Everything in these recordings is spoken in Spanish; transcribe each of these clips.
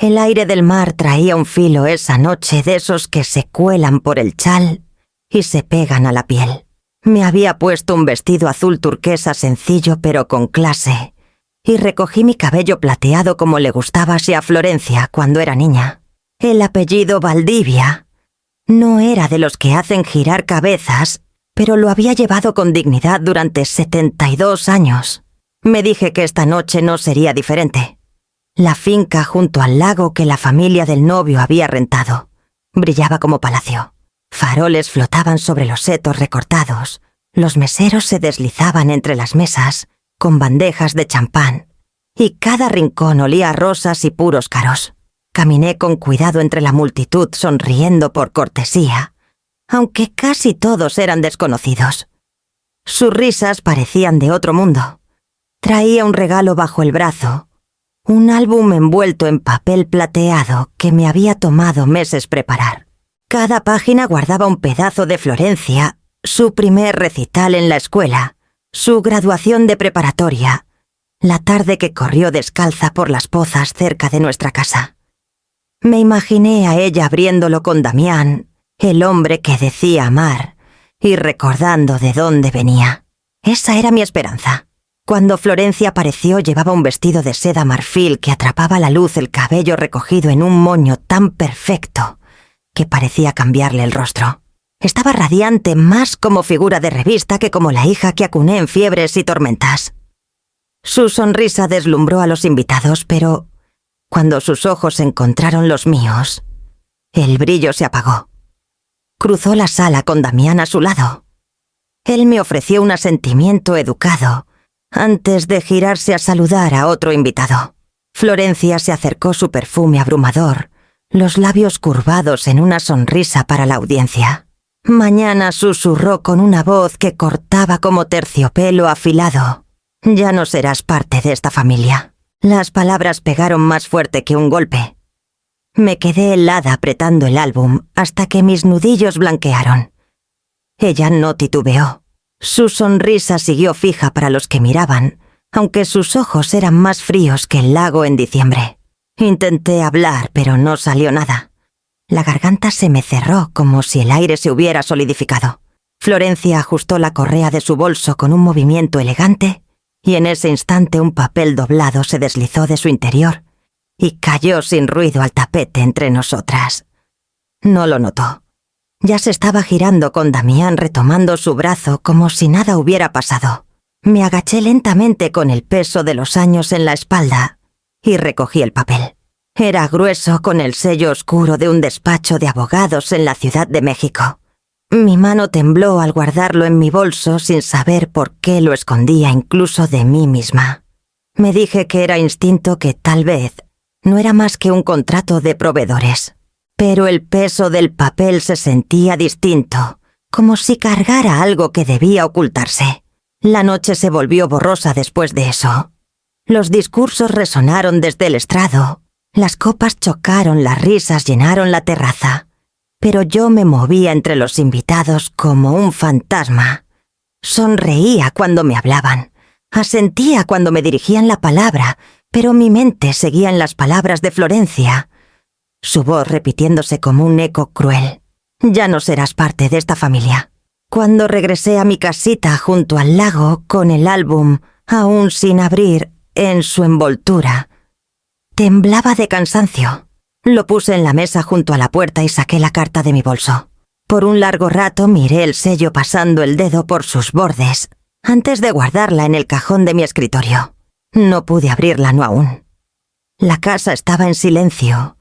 El aire del mar traía un filo esa noche de esos que se cuelan por el chal y se pegan a la piel. Me había puesto un vestido azul turquesa sencillo pero con clase y recogí mi cabello plateado como le gustaba así a Florencia cuando era niña. El apellido Valdivia no era de los que hacen girar cabezas, pero lo había llevado con dignidad durante 72 años. Me dije que esta noche no sería diferente. La finca junto al lago que la familia del novio había rentado brillaba como palacio. Faroles flotaban sobre los setos recortados, los meseros se deslizaban entre las mesas con bandejas de champán, y cada rincón olía a rosas y puros caros. Caminé con cuidado entre la multitud sonriendo por cortesía, aunque casi todos eran desconocidos. Sus risas parecían de otro mundo. Traía un regalo bajo el brazo, un álbum envuelto en papel plateado que me había tomado meses preparar. Cada página guardaba un pedazo de Florencia, su primer recital en la escuela, su graduación de preparatoria, la tarde que corrió descalza por las pozas cerca de nuestra casa. Me imaginé a ella abriéndolo con Damián, el hombre que decía amar, y recordando de dónde venía. Esa era mi esperanza. Cuando Florencia apareció llevaba un vestido de seda marfil que atrapaba a la luz el cabello recogido en un moño tan perfecto que parecía cambiarle el rostro. Estaba radiante más como figura de revista que como la hija que acuné en fiebres y tormentas. Su sonrisa deslumbró a los invitados, pero cuando sus ojos encontraron los míos, el brillo se apagó. Cruzó la sala con Damián a su lado. Él me ofreció un asentimiento educado antes de girarse a saludar a otro invitado. Florencia se acercó su perfume abrumador, los labios curvados en una sonrisa para la audiencia. Mañana susurró con una voz que cortaba como terciopelo afilado. Ya no serás parte de esta familia. Las palabras pegaron más fuerte que un golpe. Me quedé helada apretando el álbum hasta que mis nudillos blanquearon. Ella no titubeó. Su sonrisa siguió fija para los que miraban, aunque sus ojos eran más fríos que el lago en diciembre. Intenté hablar, pero no salió nada. La garganta se me cerró como si el aire se hubiera solidificado. Florencia ajustó la correa de su bolso con un movimiento elegante y en ese instante un papel doblado se deslizó de su interior y cayó sin ruido al tapete entre nosotras. No lo notó. Ya se estaba girando con Damián retomando su brazo como si nada hubiera pasado. Me agaché lentamente con el peso de los años en la espalda y recogí el papel. Era grueso con el sello oscuro de un despacho de abogados en la Ciudad de México. Mi mano tembló al guardarlo en mi bolso sin saber por qué lo escondía incluso de mí misma. Me dije que era instinto, que tal vez no era más que un contrato de proveedores. Pero el peso del papel se sentía distinto, como si cargara algo que debía ocultarse. La noche se volvió borrosa después de eso. Los discursos resonaron desde el estrado, las copas chocaron, las risas llenaron la terraza. Pero yo me movía entre los invitados como un fantasma. Sonreía cuando me hablaban, asentía cuando me dirigían la palabra, pero mi mente seguía en las palabras de Florencia, su voz repitiéndose como un eco cruel. Ya no serás parte de esta familia. Cuando regresé a mi casita junto al lago con el álbum aún sin abrir en su envoltura, temblaba de cansancio. Lo puse en la mesa junto a la puerta y saqué la carta de mi bolso. Por un largo rato miré el sello pasando el dedo por sus bordes, antes de guardarla en el cajón de mi escritorio. No pude abrirla no aún. La casa estaba en silencio,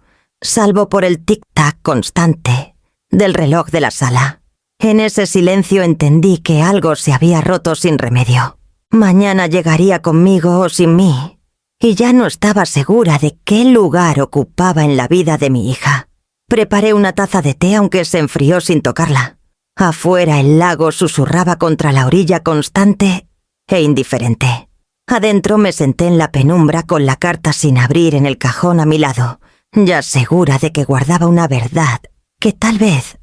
salvo por el tic-tac constante del reloj de la sala. En ese silencio entendí que algo se había roto sin remedio. Mañana llegaría conmigo o sin mí, y ya no estaba segura de qué lugar ocupaba en la vida de mi hija. Preparé una taza de té aunque se enfrió sin tocarla. Afuera el lago susurraba contra la orilla constante e indiferente. Adentro me senté en la penumbra con la carta sin abrir en el cajón a mi lado, ya segura de que guardaba una verdad que tal vez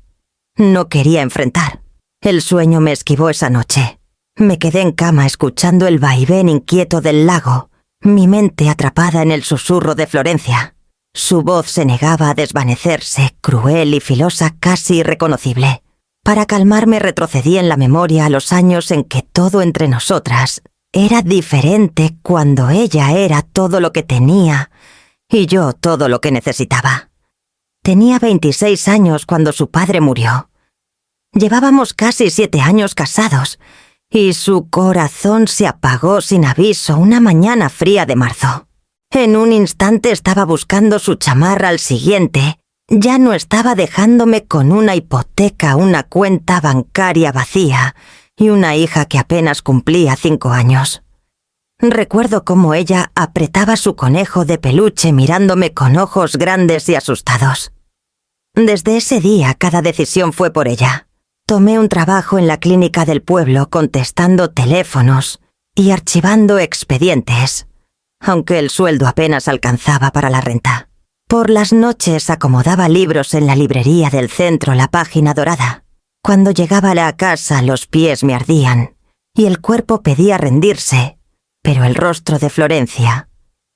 no quería enfrentar. El sueño me esquivó esa noche. Me quedé en cama escuchando el vaivén inquieto del lago, mi mente atrapada en el susurro de Florencia. Su voz se negaba a desvanecerse, cruel y filosa, casi irreconocible. Para calmarme retrocedí en la memoria a los años en que todo entre nosotras era diferente, cuando ella era todo lo que tenía y yo todo lo que necesitaba. Tenía 26 años cuando su padre murió. Llevábamos casi 7 años casados y su corazón se apagó sin aviso una mañana fría de marzo. En un instante estaba buscando su chamarra al siguiente. Ya no estaba dejándome con una hipoteca, una cuenta bancaria vacía y una hija que apenas cumplía 5 años. Recuerdo cómo ella apretaba su conejo de peluche mirándome con ojos grandes y asustados. Desde ese día cada decisión fue por ella. Tomé un trabajo en la clínica del pueblo contestando teléfonos y archivando expedientes, aunque el sueldo apenas alcanzaba para la renta. Por las noches acomodaba libros en la librería del centro La Página Dorada. Cuando llegaba a la casa los pies me ardían y el cuerpo pedía rendirse, pero el rostro de Florencia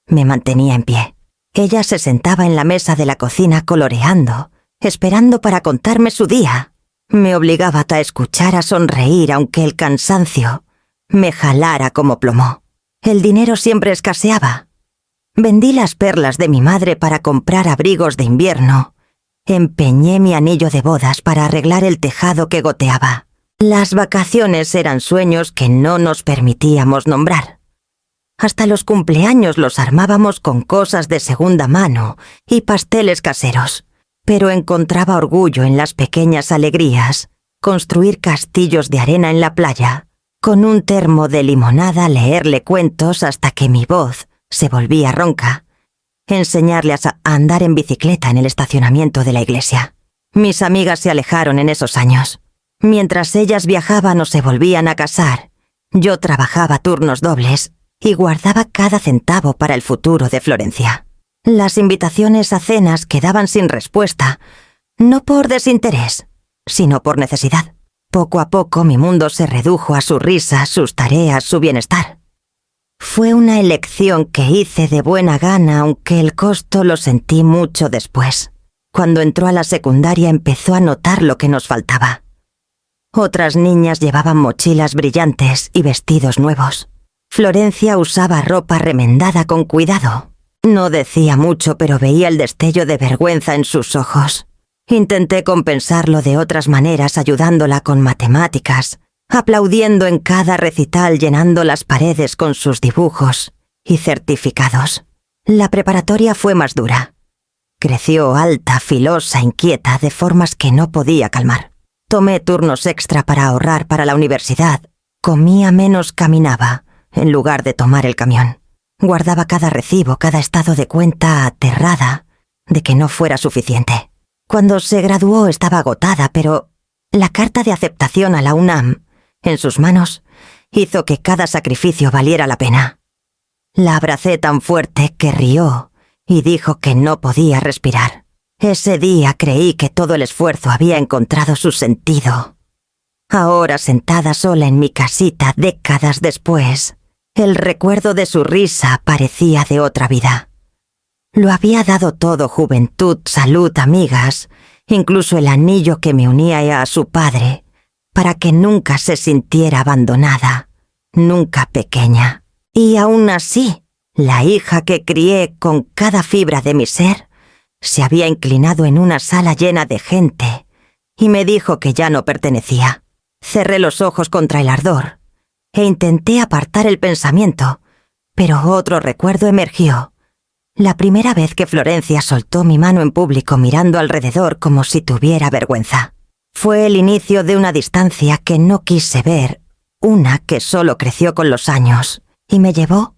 me mantenía en pie. Ella se sentaba en la mesa de la cocina coloreando, esperando para contarme su día. Me obligaba a escuchar, a sonreír, aunque el cansancio me jalara como plomo. El dinero siempre escaseaba. Vendí las perlas de mi madre para comprar abrigos de invierno. Empeñé mi anillo de bodas para arreglar el tejado que goteaba. Las vacaciones eran sueños que no nos permitíamos nombrar. Hasta los cumpleaños los armábamos con cosas de segunda mano y pasteles caseros. Pero encontraba orgullo en las pequeñas alegrías, construir castillos de arena en la playa, con un termo de limonada leerle cuentos hasta que mi voz se volvía ronca, enseñarle a andar en bicicleta en el estacionamiento de la iglesia. Mis amigas se alejaron en esos años. Mientras ellas viajaban o se volvían a casar, yo trabajaba turnos dobles y guardaba cada centavo para el futuro de Florencia. Las invitaciones a cenas quedaban sin respuesta, no por desinterés, sino por necesidad. Poco a poco mi mundo se redujo a su risa, sus tareas, su bienestar. Fue una elección que hice de buena gana, aunque el costo lo sentí mucho después. Cuando entró a la secundaria empezó a notar lo que nos faltaba. Otras niñas llevaban mochilas brillantes y vestidos nuevos. Florencia usaba ropa remendada con cuidado. No decía mucho, pero veía el destello de vergüenza en sus ojos. Intenté compensarlo de otras maneras, ayudándola con matemáticas, aplaudiendo en cada recital, llenando las paredes con sus dibujos y certificados. La preparatoria fue más dura. Creció alta, filosa, inquieta, de formas que no podía calmar. Tomé turnos extra para ahorrar para la universidad. Comía menos, caminaba, en lugar de tomar el camión. Guardaba cada recibo, cada estado de cuenta, aterrada de que no fuera suficiente. Cuando se graduó estaba agotada, pero la carta de aceptación a la UNAM, en sus manos, hizo que cada sacrificio valiera la pena. La abracé tan fuerte que rió y dijo que no podía respirar. Ese día creí que todo el esfuerzo había encontrado su sentido. Ahora, sentada sola en mi casita, décadas después, el recuerdo de su risa parecía de otra vida. Lo había dado todo: juventud, salud, amigas, incluso el anillo que me unía a su padre, para que nunca se sintiera abandonada, nunca pequeña. Y aún así, la hija que crié con cada fibra de mi ser se había inclinado en una sala llena de gente y me dijo que ya no pertenecía. Cerré los ojos contra el ardor e intenté apartar el pensamiento, pero otro recuerdo emergió. La primera vez que Florencia soltó mi mano en público mirando alrededor como si tuviera vergüenza. Fue el inicio de una distancia que no quise ver, una que solo creció con los años, y me llevó,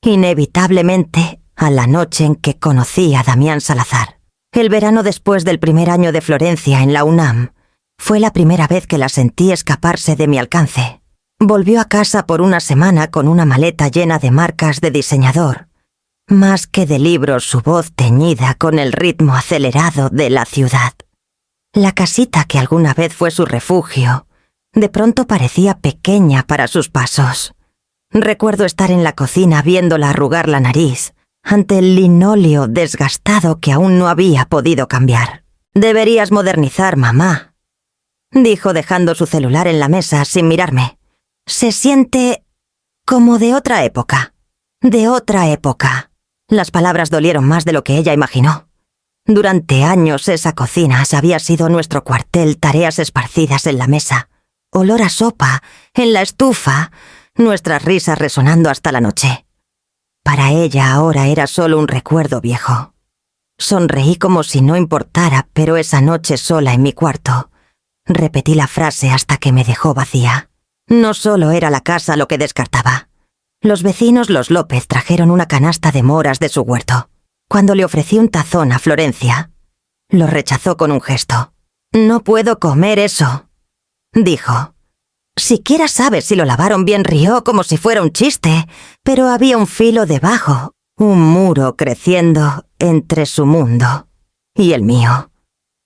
inevitablemente, a la noche en que conocí a Damián Salazar. El verano después del primer año de Florencia en la UNAM, fue la primera vez que la sentí escaparse de mi alcance. Volvió a casa por una semana con una maleta llena de marcas de diseñador. Más que de libros, su voz teñida con el ritmo acelerado de la ciudad. La casita que alguna vez fue su refugio, de pronto parecía pequeña para sus pasos. Recuerdo estar en la cocina viéndola arrugar la nariz, ante el linóleo desgastado que aún no había podido cambiar. «Deberías modernizar, mamá», dijo dejando su celular en la mesa sin mirarme. «Se siente como de otra época. De otra época». Las palabras dolieron más de lo que ella imaginó. Durante años esa cocina había sido nuestro cuartel, tareas esparcidas en la mesa, olor a sopa, en la estufa, nuestras risas resonando hasta la noche. Para ella ahora era solo un recuerdo viejo. Sonreí como si no importara, pero esa noche sola en mi cuarto, repetí la frase hasta que me dejó vacía. No solo era la casa lo que descartaba. Los vecinos, los López, trajeron una canasta de moras de su huerto. Cuando le ofrecí un tazón a Florencia, lo rechazó con un gesto. «No puedo comer eso», dijo. «Siquiera sabes si lo lavaron bien», rió como si fuera un chiste, pero había un filo debajo, un muro creciendo entre su mundo y el mío.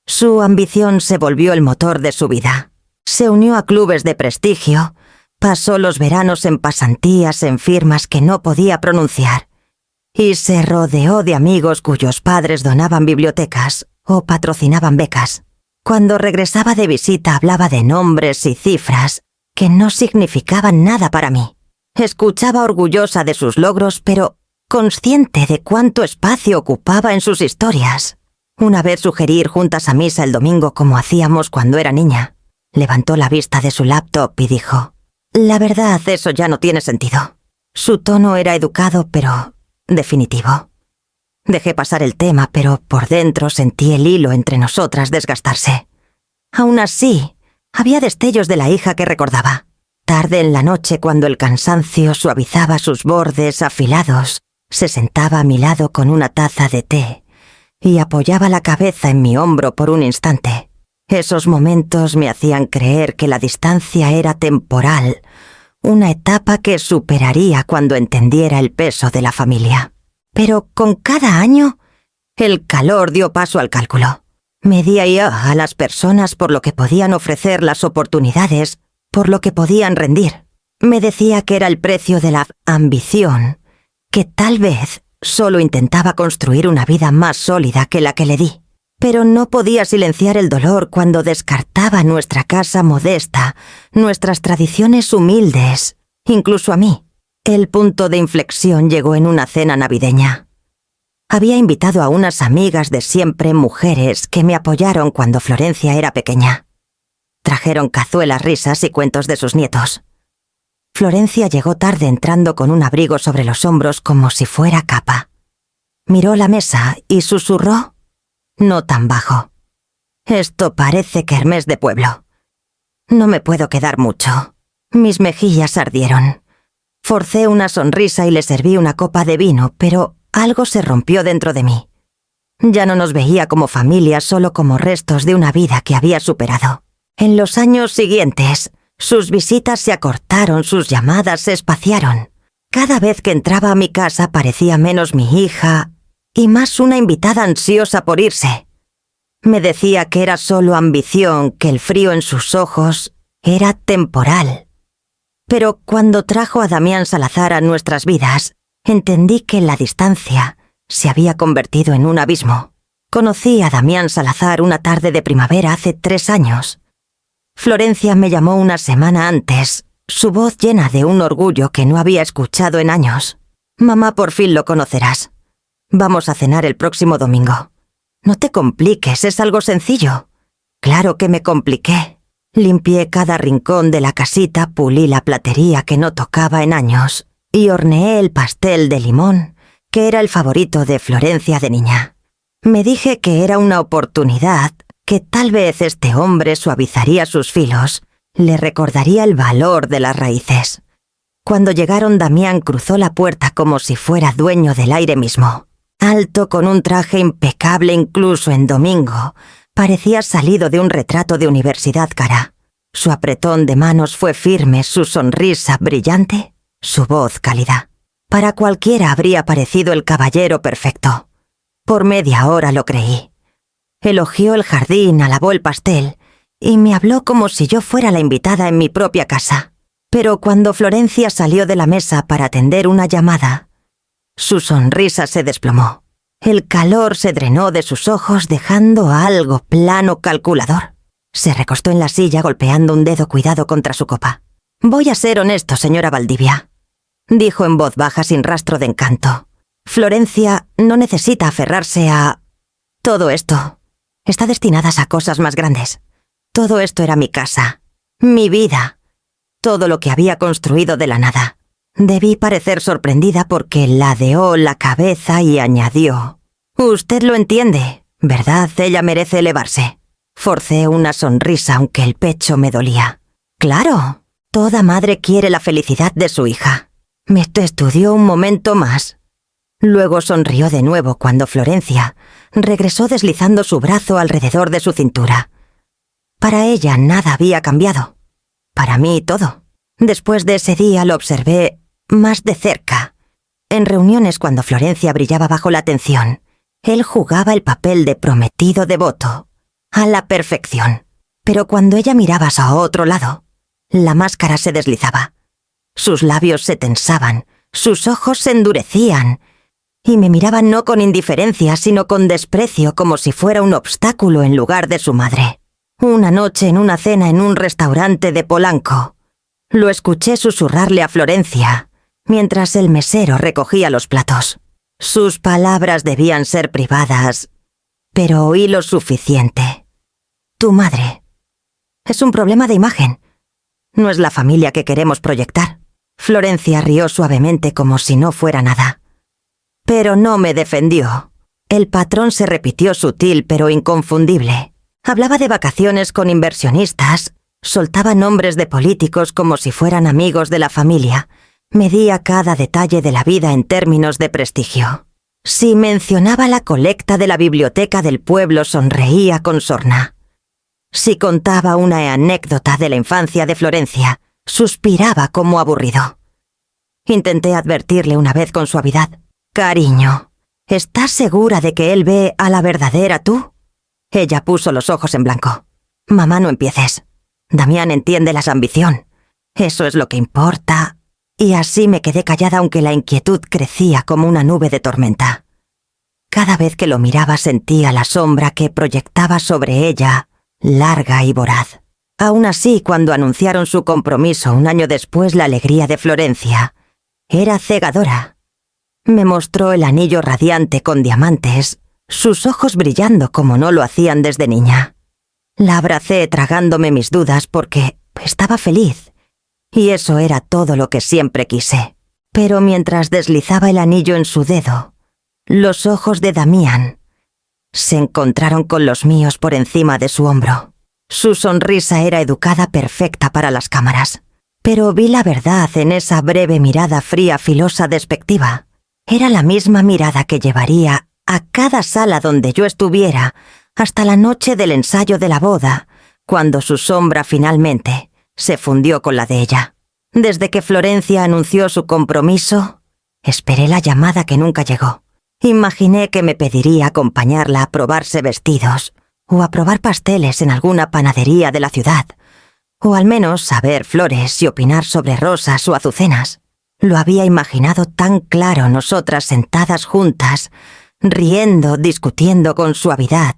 Su ambición se volvió el motor de su vida. Se unió a clubes de prestigio, pasó los veranos en pasantías en firmas que no podía pronunciar, y se rodeó de amigos cuyos padres donaban bibliotecas o patrocinaban becas. Cuando regresaba de visita hablaba de nombres y cifras que no significaban nada para mí. Escuchaba orgullosa de sus logros, pero consciente de cuánto espacio ocupaba en sus historias. Una vez sugerí ir juntas a misa el domingo como hacíamos cuando era niña. Levantó la vista de su laptop y dijo: «La verdad, eso ya no tiene sentido». Su tono era educado, pero definitivo. Dejé pasar el tema, pero por dentro sentí el hilo entre nosotras desgastarse. Aún así, había destellos de la hija que recordaba. Tarde en la noche, cuando el cansancio suavizaba sus bordes afilados, se sentaba a mi lado con una taza de té y apoyaba la cabeza en mi hombro por un instante. Esos momentos me hacían creer que la distancia era temporal, una etapa que superaría cuando entendiera el peso de la familia. Pero con cada año, el calor dio paso al cálculo. Medía yo a las personas por lo que podían ofrecer las oportunidades, por lo que podían rendir. Me decía que era el precio de la ambición, que tal vez solo intentaba construir una vida más sólida que la que le di. Pero no podía silenciar el dolor cuando descartaba nuestra casa modesta, nuestras tradiciones humildes, incluso a mí. El punto de inflexión llegó en una cena navideña. Había invitado a unas amigas de siempre, mujeres que me apoyaron cuando Florencia era pequeña. Trajeron cazuelas, risas y cuentos de sus nietos. Florencia llegó tarde entrando con un abrigo sobre los hombros como si fuera capa. Miró la mesa y susurró, no tan bajo: «Esto parece kermés de pueblo». No me puedo quedar mucho. Mis mejillas ardieron. Forcé una sonrisa y le serví una copa de vino, pero algo se rompió dentro de mí. Ya no nos veía como familia, solo como restos de una vida que había superado. En los años siguientes, sus visitas se acortaron, sus llamadas se espaciaron. Cada vez que entraba a mi casa parecía menos mi hija y más una invitada ansiosa por irse. Me decía que era solo ambición, que el frío en sus ojos era temporal. Pero cuando trajo a Damián Salazar a nuestras vidas, entendí que la distancia se había convertido en un abismo. Conocí a Damián Salazar una tarde de primavera hace 3 años. Florencia me llamó una semana antes, su voz llena de un orgullo que no había escuchado en años. «Mamá, por fin lo conocerás. Vamos a cenar el próximo domingo. No te compliques, es algo sencillo». Claro que me compliqué. Limpié cada rincón de la casita, pulí la platería que no tocaba en años y horneé el pastel de limón, que era el favorito de Florencia de niña. Me dije que era una oportunidad, que tal vez este hombre suavizaría sus filos, le recordaría el valor de las raíces. Cuando llegaron, Damián cruzó la puerta como si fuera dueño del aire mismo. Alto, con un traje impecable incluso en domingo, parecía salido de un retrato de universidad cara. Su apretón de manos fue firme, su sonrisa brillante, su voz cálida. Para cualquiera habría parecido el caballero perfecto. Por media hora lo creí. Elogió el jardín, alabó el pastel y me habló como si yo fuera la invitada en mi propia casa. Pero cuando Florencia salió de la mesa para atender una llamada, Su sonrisa se desplomó. El calor se drenó de sus ojos dejando algo plano calculador. Se recostó en la silla golpeando un dedo cuidado contra su copa. «Voy a ser honesto, señora Valdivia», dijo en voz baja sin rastro de encanto. «Florencia no necesita aferrarse a... todo esto. Está destinada a cosas más grandes. Todo esto era mi casa, mi vida, todo lo que había construido de la nada». Debí parecer sorprendida porque ladeó la cabeza y añadió: «Usted lo entiende, ¿verdad? Ella merece elevarse». Forcé una sonrisa aunque el pecho me dolía. «Claro, toda madre quiere la felicidad de su hija». Me estudió un momento más. Luego sonrió de nuevo cuando Florencia regresó deslizando su brazo alrededor de su cintura. Para ella nada había cambiado. Para mí todo. Después de ese día lo observé más de cerca. En reuniones cuando Florencia brillaba bajo la atención, él jugaba el papel de prometido devoto, a la perfección. Pero cuando ella miraba a otro lado, la máscara se deslizaba. Sus labios se tensaban, sus ojos se endurecían, y me miraban no con indiferencia, sino con desprecio, como si fuera un obstáculo en lugar de su madre. Una noche en una cena en un restaurante de Polanco, lo escuché susurrarle a Florencia, mientras el mesero recogía los platos. Sus palabras debían ser privadas, pero oí lo suficiente. «Tu madre. Es un problema de imagen. No es la familia que queremos proyectar». Florencia rió suavemente como si no fuera nada. Pero no me defendió. El patrón se repitió sutil pero inconfundible. Hablaba de vacaciones con inversionistas, soltaba nombres de políticos como si fueran amigos de la familia. Medía cada detalle de la vida en términos de prestigio. Si mencionaba la colecta de la biblioteca del pueblo, sonreía con sorna. Si contaba una anécdota de la infancia de Florencia, suspiraba como aburrido. Intenté advertirle una vez con suavidad: «Cariño, ¿estás segura de que él ve a la verdadera tú?» Ella puso los ojos en blanco. «Mamá, no empieces. Damián entiende la ambición. Eso es lo que importa». Y así me quedé callada aunque la inquietud crecía como una nube de tormenta. Cada vez que lo miraba sentía la sombra que proyectaba sobre ella, larga y voraz. Aún así, cuando anunciaron su compromiso un año después, la alegría de Florencia era cegadora. Me mostró el anillo radiante con diamantes, sus ojos brillando como no lo hacían desde niña. La abracé tragándome mis dudas porque estaba feliz, y eso era todo lo que siempre quise. Pero mientras deslizaba el anillo en su dedo, los ojos de Damián se encontraron con los míos por encima de su hombro. Su sonrisa era educada, perfecta para las cámaras. Pero vi la verdad en esa breve mirada fría, filosa, despectiva. Era la misma mirada que llevaría a cada sala donde yo estuviera hasta la noche del ensayo de la boda, cuando su sombra finalmente se fundió con la de ella. Desde que Florencia anunció su compromiso, esperé la llamada que nunca llegó. Imaginé que me pediría acompañarla a probarse vestidos o a probar pasteles en alguna panadería de la ciudad, o al menos saber flores y opinar sobre rosas o azucenas. Lo había imaginado tan claro, nosotras sentadas juntas, riendo, discutiendo con suavidad,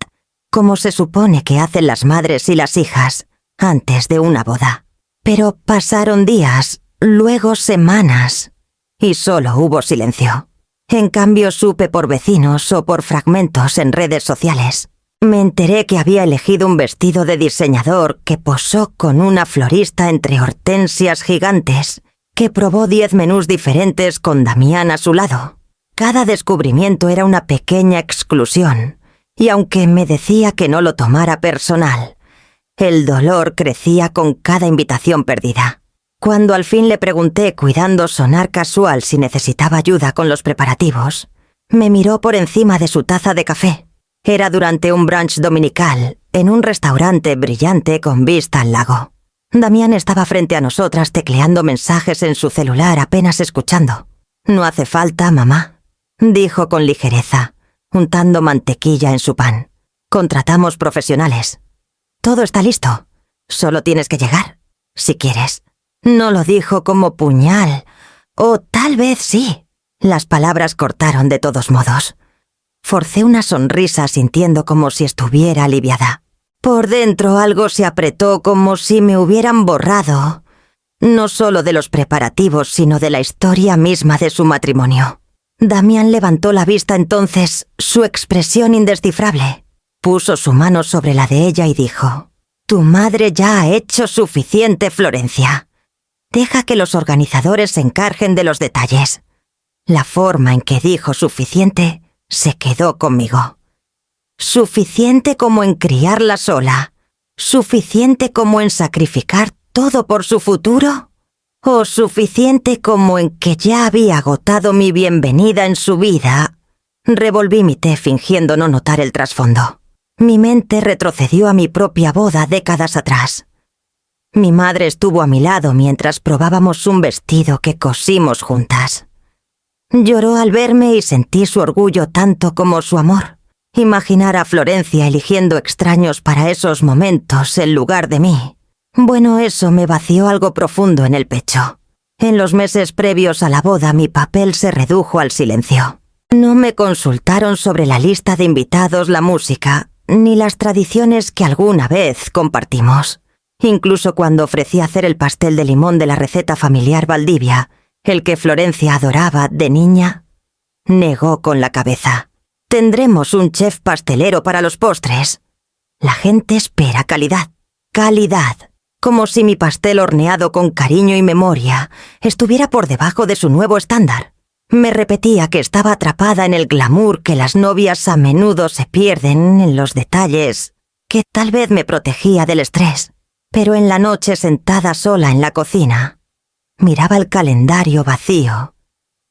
como se supone que hacen las madres y las hijas antes de una boda. Pero pasaron días, luego semanas, y solo hubo silencio. En cambio supe por vecinos o por fragmentos en redes sociales. Me enteré que había elegido un vestido de diseñador que posó con una florista entre hortensias gigantes, que probó 10 menús diferentes con Damián a su lado. Cada descubrimiento era una pequeña exclusión, y aunque me decía que no lo tomara personal, el dolor crecía con cada invitación perdida. Cuando al fin le pregunté, cuidando sonar casual, si necesitaba ayuda con los preparativos, me miró por encima de su taza de café. Era durante un brunch dominical, en un restaurante brillante con vista al lago. Damián estaba frente a nosotras tecleando mensajes en su celular, apenas escuchando. «No hace falta, mamá», dijo con ligereza, untando mantequilla en su pan. «Contratamos profesionales. Todo está listo. Solo tienes que llegar, si quieres». No lo dijo como puñal, o tal vez sí. Las palabras cortaron de todos modos. Forcé una sonrisa sintiendo como si estuviera aliviada. Por dentro algo se apretó como si me hubieran borrado, no solo de los preparativos, sino de la historia misma de su matrimonio. Damián levantó la vista entonces, su expresión indescifrable. Puso su mano sobre la de ella y dijo: «Tu madre ya ha hecho suficiente, Florencia. Deja que los organizadores se encarguen de los detalles». La forma en que dijo suficiente se quedó conmigo. Suficiente como en criarla sola, suficiente como en sacrificar todo por su futuro, o suficiente como en que ya había agotado mi bienvenida en su vida. Revolví mi té fingiendo no notar el trasfondo. Mi mente retrocedió a mi propia boda décadas atrás. Mi madre estuvo a mi lado mientras probábamos un vestido que cosimos juntas. Lloró al verme y sentí su orgullo tanto como su amor. Imaginar a Florencia eligiendo extraños para esos momentos en lugar de mí. Bueno, eso me vació algo profundo en el pecho. En los meses previos a la boda mi papel se redujo al silencio. No me consultaron sobre la lista de invitados, la música, ni las tradiciones que alguna vez compartimos. Incluso cuando ofrecí hacer el pastel de limón de la receta familiar Valdivia, el que Florencia adoraba de niña, negó con la cabeza. «Tendremos un chef pastelero para los postres. La gente espera calidad, calidad». Como si mi pastel horneado con cariño y memoria estuviera por debajo de su nuevo estándar. Me repetía que estaba atrapada en el glamour que las novias a menudo se pierden en los detalles, que tal vez me protegía del estrés. Pero en la noche, sentada sola en la cocina, miraba el calendario vacío,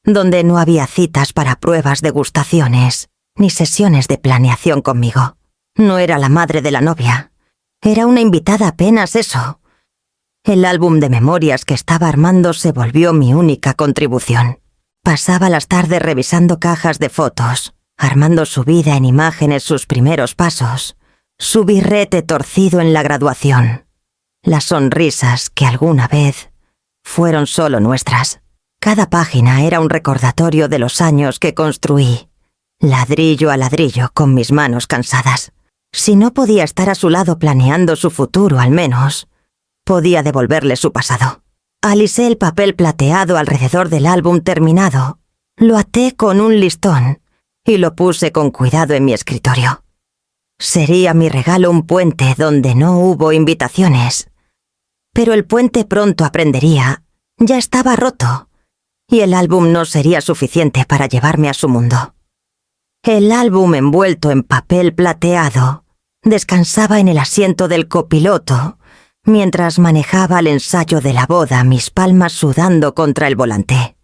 donde no había citas para pruebas, degustaciones, ni sesiones de planeación conmigo. No era la madre de la novia. Era una invitada apenas eso. El álbum de memorias que estaba armando se volvió mi única contribución. Pasaba las tardes revisando cajas de fotos, armando su vida en imágenes, sus primeros pasos, su birrete torcido en la graduación, las sonrisas que alguna vez fueron solo nuestras. Cada página era un recordatorio de los años que construí, ladrillo a ladrillo, con mis manos cansadas. Si no podía estar a su lado planeando su futuro, al menos podía devolverle su pasado. Alisé el papel plateado alrededor del álbum terminado, lo até con un listón y lo puse con cuidado en mi escritorio. Sería mi regalo un puente donde no hubo invitaciones. Pero el puente pronto aprendería, ya estaba roto, y el álbum no sería suficiente para llevarme a su mundo. El álbum envuelto en papel plateado descansaba en el asiento del copiloto mientras manejaba el ensayo de la boda, mis palmas sudando contra el volante.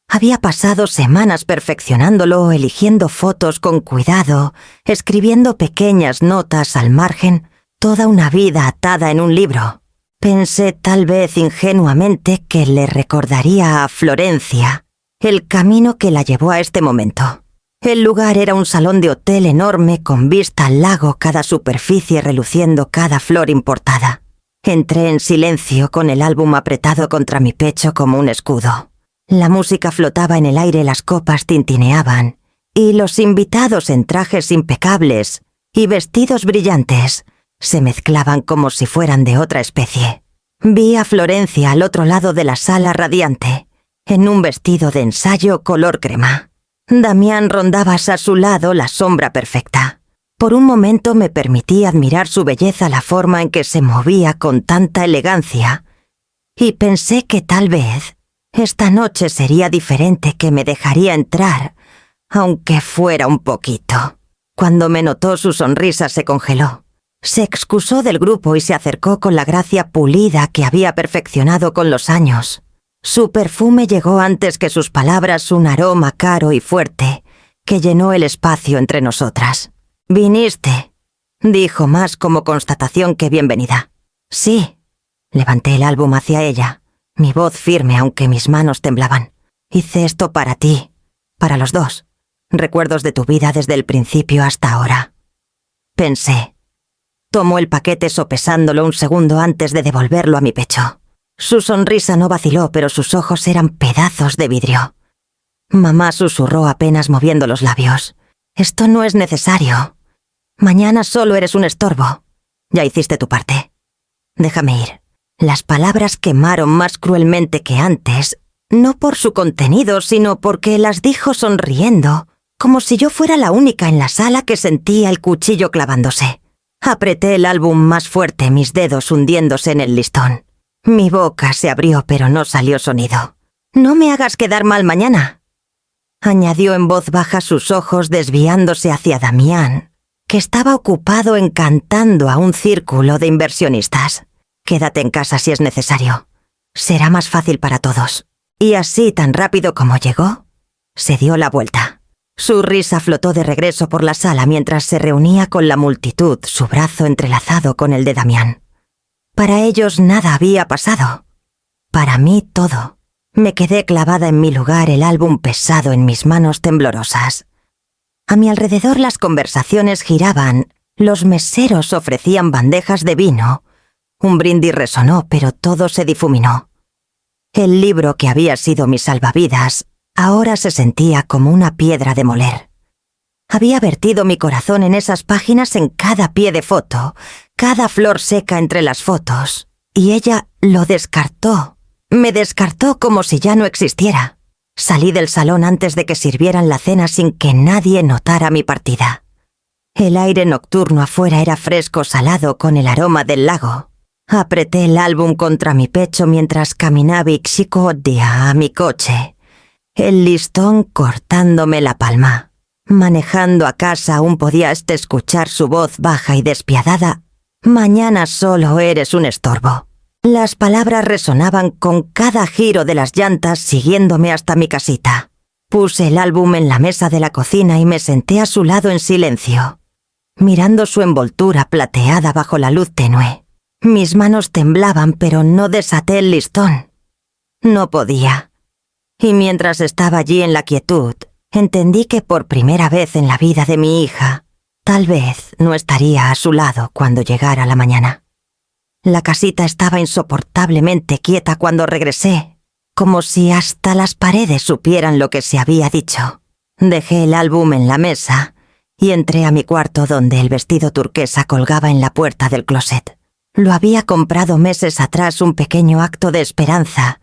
Había pasado semanas perfeccionándolo, eligiendo fotos con cuidado, escribiendo pequeñas notas al margen, toda una vida atada en un libro. Pensé tal vez ingenuamente que le recordaría a Florencia el camino que la llevó a este momento. El lugar era un salón de hotel enorme con vista al lago, cada superficie reluciendo cada flor importada. Entré en silencio con el álbum apretado contra mi pecho como un escudo. La música flotaba en el aire, las copas tintineaban, y los invitados en trajes impecables y vestidos brillantes se mezclaban como si fueran de otra especie. Vi a Florencia al otro lado de la sala radiante, en un vestido de ensayo color crema. Damián rondaba a su lado, la sombra perfecta. Por un momento me permití admirar su belleza, la forma en que se movía con tanta elegancia, y pensé que tal vez esta noche sería diferente, que me dejaría entrar, aunque fuera un poquito. Cuando me notó, su sonrisa se congeló. Se excusó del grupo y se acercó con la gracia pulida que había perfeccionado con los años. Su perfume llegó antes que sus palabras, un aroma caro y fuerte que llenó el espacio entre nosotras. «¿Viniste?», dijo, más como constatación que bienvenida. «Sí». Levanté el álbum hacia ella, mi voz firme aunque mis manos temblaban. «Hice esto para ti, para los dos. Recuerdos de tu vida desde el principio hasta ahora». Pensé. Tomó el paquete sopesándolo un segundo antes de devolverlo a mi pecho. Su sonrisa no vaciló, pero sus ojos eran pedazos de vidrio. Mamá susurró apenas moviendo los labios. Esto no es necesario. Mañana solo eres un estorbo. Ya hiciste tu parte. Déjame ir. Las palabras quemaron más cruelmente que antes, no por su contenido, sino porque las dijo sonriendo, como si yo fuera la única en la sala que sentía el cuchillo clavándose. Apreté el álbum más fuerte, mis dedos hundiéndose en el listón. Mi boca se abrió, pero no salió sonido. «No me hagas quedar mal mañana», añadió en voz baja, sus ojos desviándose hacia Damián, que estaba ocupado encantando a un círculo de inversionistas. «Quédate en casa si es necesario. Será más fácil para todos». Y así, tan rápido como llegó, se dio la vuelta. Su risa flotó de regreso por la sala mientras se reunía con la multitud, su brazo entrelazado con el de Damián. Para ellos nada había pasado. Para mí todo. Me quedé clavada en mi lugar, el álbum pesado en mis manos temblorosas. A mi alrededor las conversaciones giraban, los meseros ofrecían bandejas de vino. Un brindis resonó, pero todo se difuminó. El libro que había sido mi salvavidas ahora se sentía como una piedra de moler. Había vertido mi corazón en esas páginas, en cada pie de foto, cada flor seca entre las fotos, y ella lo descartó. Me descartó como si ya no existiera. Salí del salón antes de que sirvieran la cena sin que nadie notara mi partida. El aire nocturno afuera era fresco, salado, con el aroma del lago. Apreté el álbum contra mi pecho mientras caminaba Ixikodia a mi coche, el listón cortándome la palma. Manejando a casa aún podía escuchar su voz baja y despiadada. «Mañana solo eres un estorbo». Las palabras resonaban con cada giro de las llantas siguiéndome hasta mi casita. Puse el álbum en la mesa de la cocina y me senté a su lado en silencio, mirando su envoltura plateada bajo la luz tenue. Mis manos temblaban, pero no desaté el listón. No podía. Y mientras estaba allí en la quietud, entendí que por primera vez en la vida de mi hija, tal vez no estaría a su lado cuando llegara la mañana. La casita estaba insoportablemente quieta cuando regresé, como si hasta las paredes supieran lo que se había dicho. Dejé el álbum en la mesa y entré a mi cuarto, donde el vestido turquesa colgaba en la puerta del closet. Lo había comprado meses atrás, un pequeño acto de esperanza,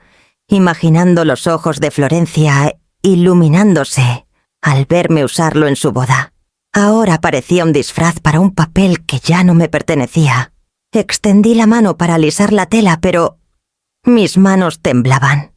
imaginando los ojos de Florencia iluminándose al verme usarlo en su boda. Ahora parecía un disfraz para un papel que ya no me pertenecía. Extendí la mano para alisar la tela, pero mis manos temblaban.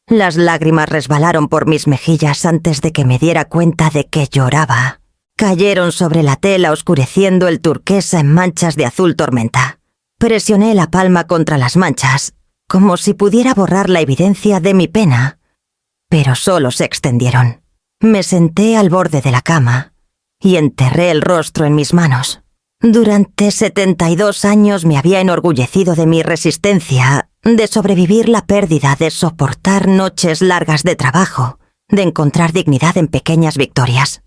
Las lágrimas resbalaron por mis mejillas antes de que me diera cuenta de que lloraba. Cayeron sobre la tela, oscureciendo el turquesa en manchas de azul tormenta. Presioné la palma contra las manchas, como si pudiera borrar la evidencia de mi pena, pero solo se extendieron. Me senté al borde de la cama y enterré el rostro en mis manos. Durante 72 años me había enorgullecido de mi resistencia, de sobrevivir la pérdida, de soportar noches largas de trabajo, de encontrar dignidad en pequeñas victorias.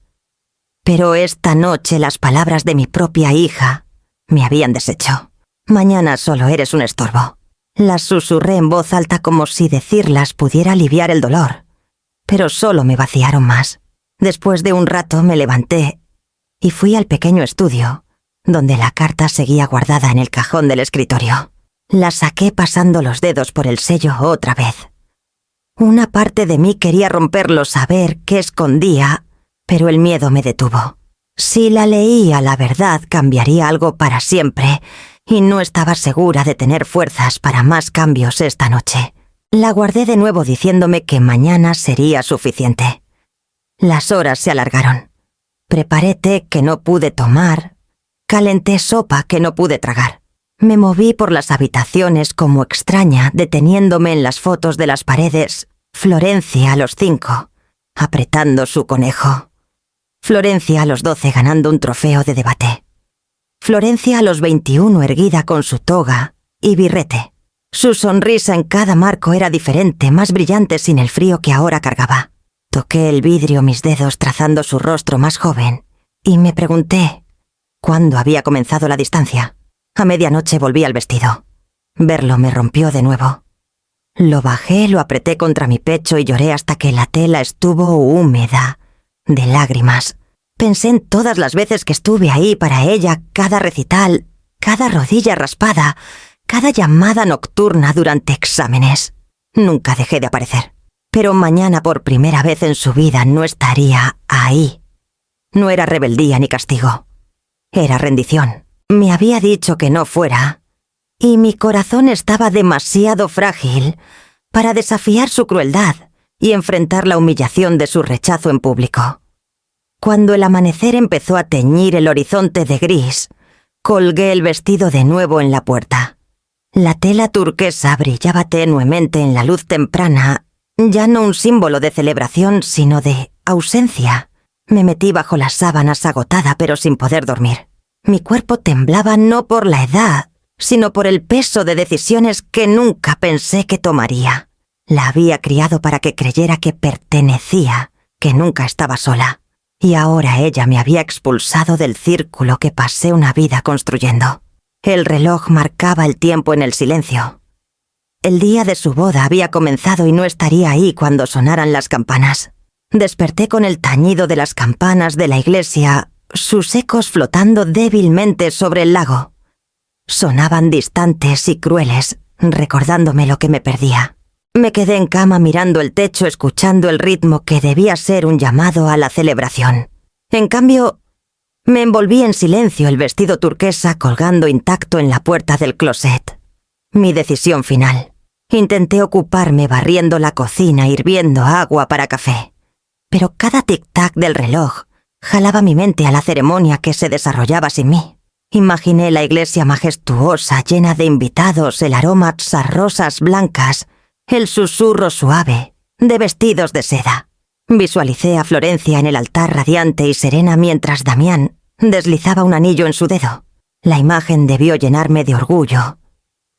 Pero esta noche las palabras de mi propia hija me habían deshecho. «Mañana solo eres un estorbo». Las susurré en voz alta como si decirlas pudiera aliviar el dolor, pero solo me vaciaron más. Después de un rato me levanté y fui al pequeño estudio, donde la carta seguía guardada en el cajón del escritorio. La saqué pasando los dedos por el sello otra vez. Una parte de mí quería romperlo, saber qué escondía, pero el miedo me detuvo. Si la leía, la verdad cambiaría algo para siempre, y no estaba segura de tener fuerzas para más cambios esta noche. La guardé de nuevo diciéndome que mañana sería suficiente. Las horas se alargaron. Preparé té que no pude tomar, calenté sopa que no pude tragar. Me moví por las habitaciones como extraña, deteniéndome en las fotos de las paredes. Florencia a los 5, apretando su conejo. Florencia a los 12 ganando un trofeo de debate. Florencia a los 21 erguida con su toga y birrete. Su sonrisa en cada marco era diferente, más brillante sin el frío que ahora cargaba. Toqué el vidrio, mis dedos trazando su rostro más joven, y me pregunté cuándo había comenzado la distancia. A medianoche volví al vestido. Verlo me rompió de nuevo. Lo bajé, lo apreté contra mi pecho y lloré hasta que la tela estuvo húmeda de lágrimas. Pensé en todas las veces que estuve ahí para ella, cada recital, cada rodilla raspada, cada llamada nocturna durante exámenes. Nunca dejé de aparecer. Pero mañana por primera vez en su vida no estaría ahí. No era rebeldía ni castigo. Era rendición. Me había dicho que no fuera, y mi corazón estaba demasiado frágil para desafiar su crueldad y enfrentar la humillación de su rechazo en público. Cuando el amanecer empezó a teñir el horizonte de gris, colgué el vestido de nuevo en la puerta. La tela turquesa brillaba tenuemente en la luz temprana, ya no un símbolo de celebración, sino de ausencia. Me metí bajo las sábanas agotada pero sin poder dormir. Mi cuerpo temblaba no por la edad, sino por el peso de decisiones que nunca pensé que tomaría. La había criado para que creyera que pertenecía, que nunca estaba sola. Y ahora ella me había expulsado del círculo que pasé una vida construyendo. El reloj marcaba el tiempo en el silencio. El día de su boda había comenzado y no estaría ahí cuando sonaran las campanas. Desperté con el tañido de las campanas de la iglesia, sus ecos flotando débilmente sobre el lago. Sonaban distantes y crueles, recordándome lo que me perdía. Me quedé en cama mirando el techo, escuchando el ritmo que debía ser un llamado a la celebración. En cambio, me envolví en silencio, el vestido turquesa colgando intacto en la puerta del closet. Mi decisión final. Intenté ocuparme barriendo la cocina, hirviendo agua para café. Pero cada tic-tac del reloj jalaba mi mente a la ceremonia que se desarrollaba sin mí. Imaginé la iglesia majestuosa, llena de invitados, el aroma a rosas blancas, el susurro suave de vestidos de seda. Visualicé a Florencia en el altar radiante y serena mientras Damián deslizaba un anillo en su dedo. La imagen debió llenarme de orgullo,